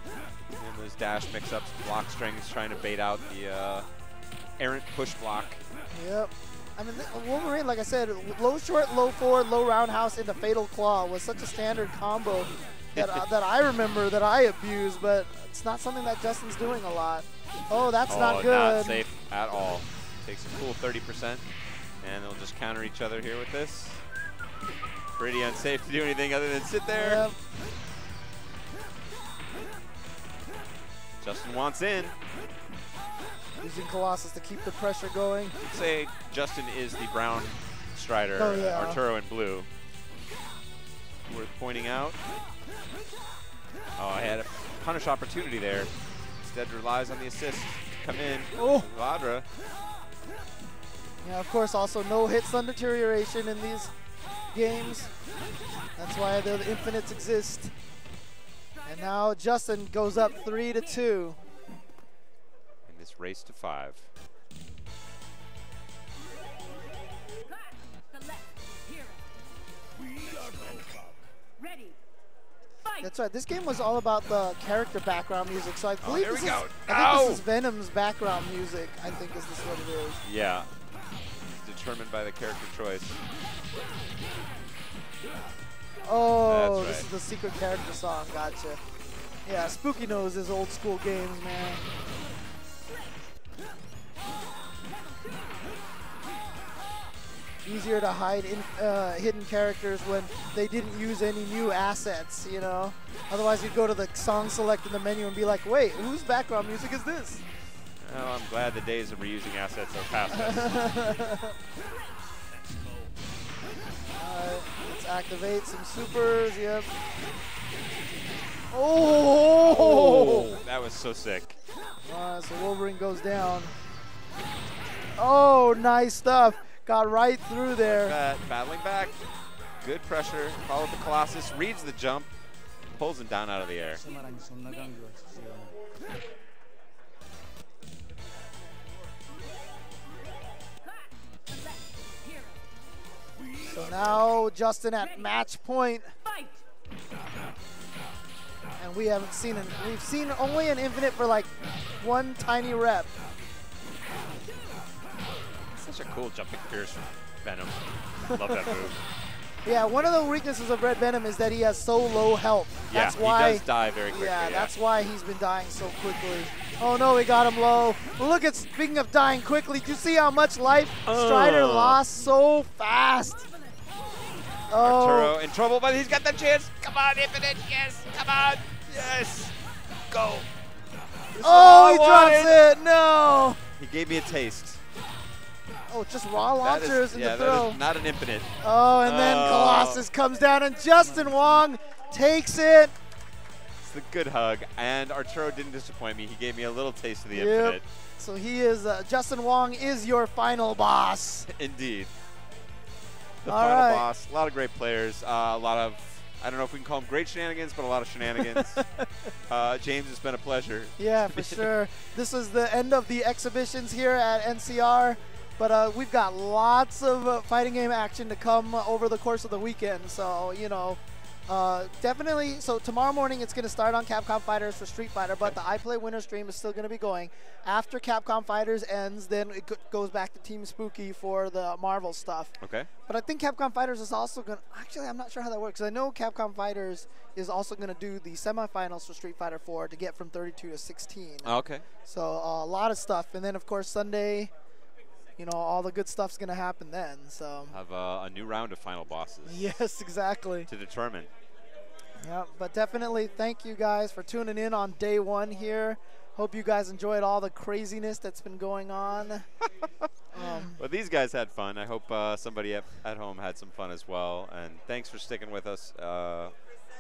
And those dash mix-ups, block strings, trying to bait out the errant push block. Yep. I mean, Wolverine, like I said, low short, low forward, low roundhouse into Fatal Claw was such a standard combo that I remember that I abused, but it's not something that Justin's doing a lot. Oh, that's not good. Not safe at all. Takes a cool 30%, and they'll just counter each other here with this. Pretty unsafe to do anything other than sit there. Yep. Justin wants in. Using Colossus to keep the pressure going. I'd say Justin is the brown Strider, Oh, yeah. Arturo in blue. Worth pointing out. Oh, I had a punish opportunity there. Instead relies on the assist to come in. Oh. Vadra. Yeah, of course, also no hit stun deterioration in games. That's why the infinites exist. And now Justin goes up 3-2. In this race to 5. That's right. This game was all about the character background music. So I believe here this we is, go. I think this is Venom's background music. I think is this what it is. Yeah. It's determined by the character choice. Oh, That's this is the secret character song. Gotcha. Yeah, Spooky knows his old school games, man. Easier to hide hidden characters when they didn't use any new assets, you know? Otherwise, you'd go to the song select in the menu and be like, wait, whose background music is this? Oh, I'm glad the days of reusing assets are past us. Let's activate some supers, yep. Oh! That was so sick. So Wolverine goes down. Oh, nice stuff. Got right through there. Battling back. Good pressure. Followed the Colossus. Reads the jump. Pulls him down out of the air. So now Justin at match point. And we haven't seen it. We've seen only an infinite for like one tiny rep. Such a cool jumping fierce from Venom. Love that move. Yeah, one of the weaknesses of Red Venom is that he has so low health. That's why he does die very quickly. Yeah, that's why he's been dying so quickly. Oh no, we got him low. Look at, speaking of dying quickly, do you see how much life Strider lost so fast? Arturo in trouble, but he's got the chance. Come on, Infinite, yes, come on, yes, go. Oh, he drops it, no. He gave me a taste. Oh, just raw launchers in the throw. That is not an infinite. Oh, and then Colossus comes down, and Justin Wong takes it. It's a good hug, and Arturo didn't disappoint me. He gave me a little taste of the infinite. So he is, Justin Wong is your final boss. Indeed. The final boss. A lot of great players. A lot of, I don't know if we can call them great shenanigans, but a lot of shenanigans. James, it's been a pleasure. Yeah, for sure. This is the end of the exhibitions here at NCR. But we've got lots of fighting game action to come over the course of the weekend. So, you know, definitely. So tomorrow morning it's going to start on Capcom Fighters for Street Fighter, but the iPlay winter stream is still going to be going. After Capcom Fighters ends, then it goes back to Team Spooky for the Marvel stuff. Okay. But I think Capcom Fighters is also going to, actually I'm not sure how that works. I know Capcom Fighters is also going to do the semifinals for Street Fighter 4 to get from 32 to 16. Okay. So a lot of stuff. And then, of course, Sunday, you know, all the good stuff's going to happen then. So have a new round of final bosses. Yes, exactly. To determine. Yeah, but definitely thank you guys for tuning in on day one here. Hope you guys enjoyed all the craziness that's been going on. Well, these guys had fun. I hope somebody at home had some fun as well. And thanks for sticking with us.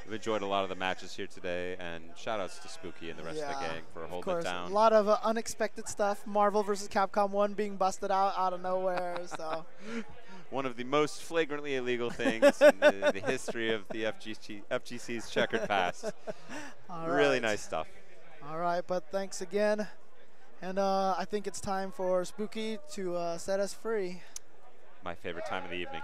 We've enjoyed a lot of the matches here today, and shout-outs to Spooky and the rest of the gang for holding it down. A lot of unexpected stuff. Marvel vs. Capcom 1 being busted out of nowhere. So one of the most flagrantly illegal things in the history of the FGC's checkered past. Really nice stuff. All right, but thanks again. And I think it's time for Spooky to set us free. My favorite time of the evening.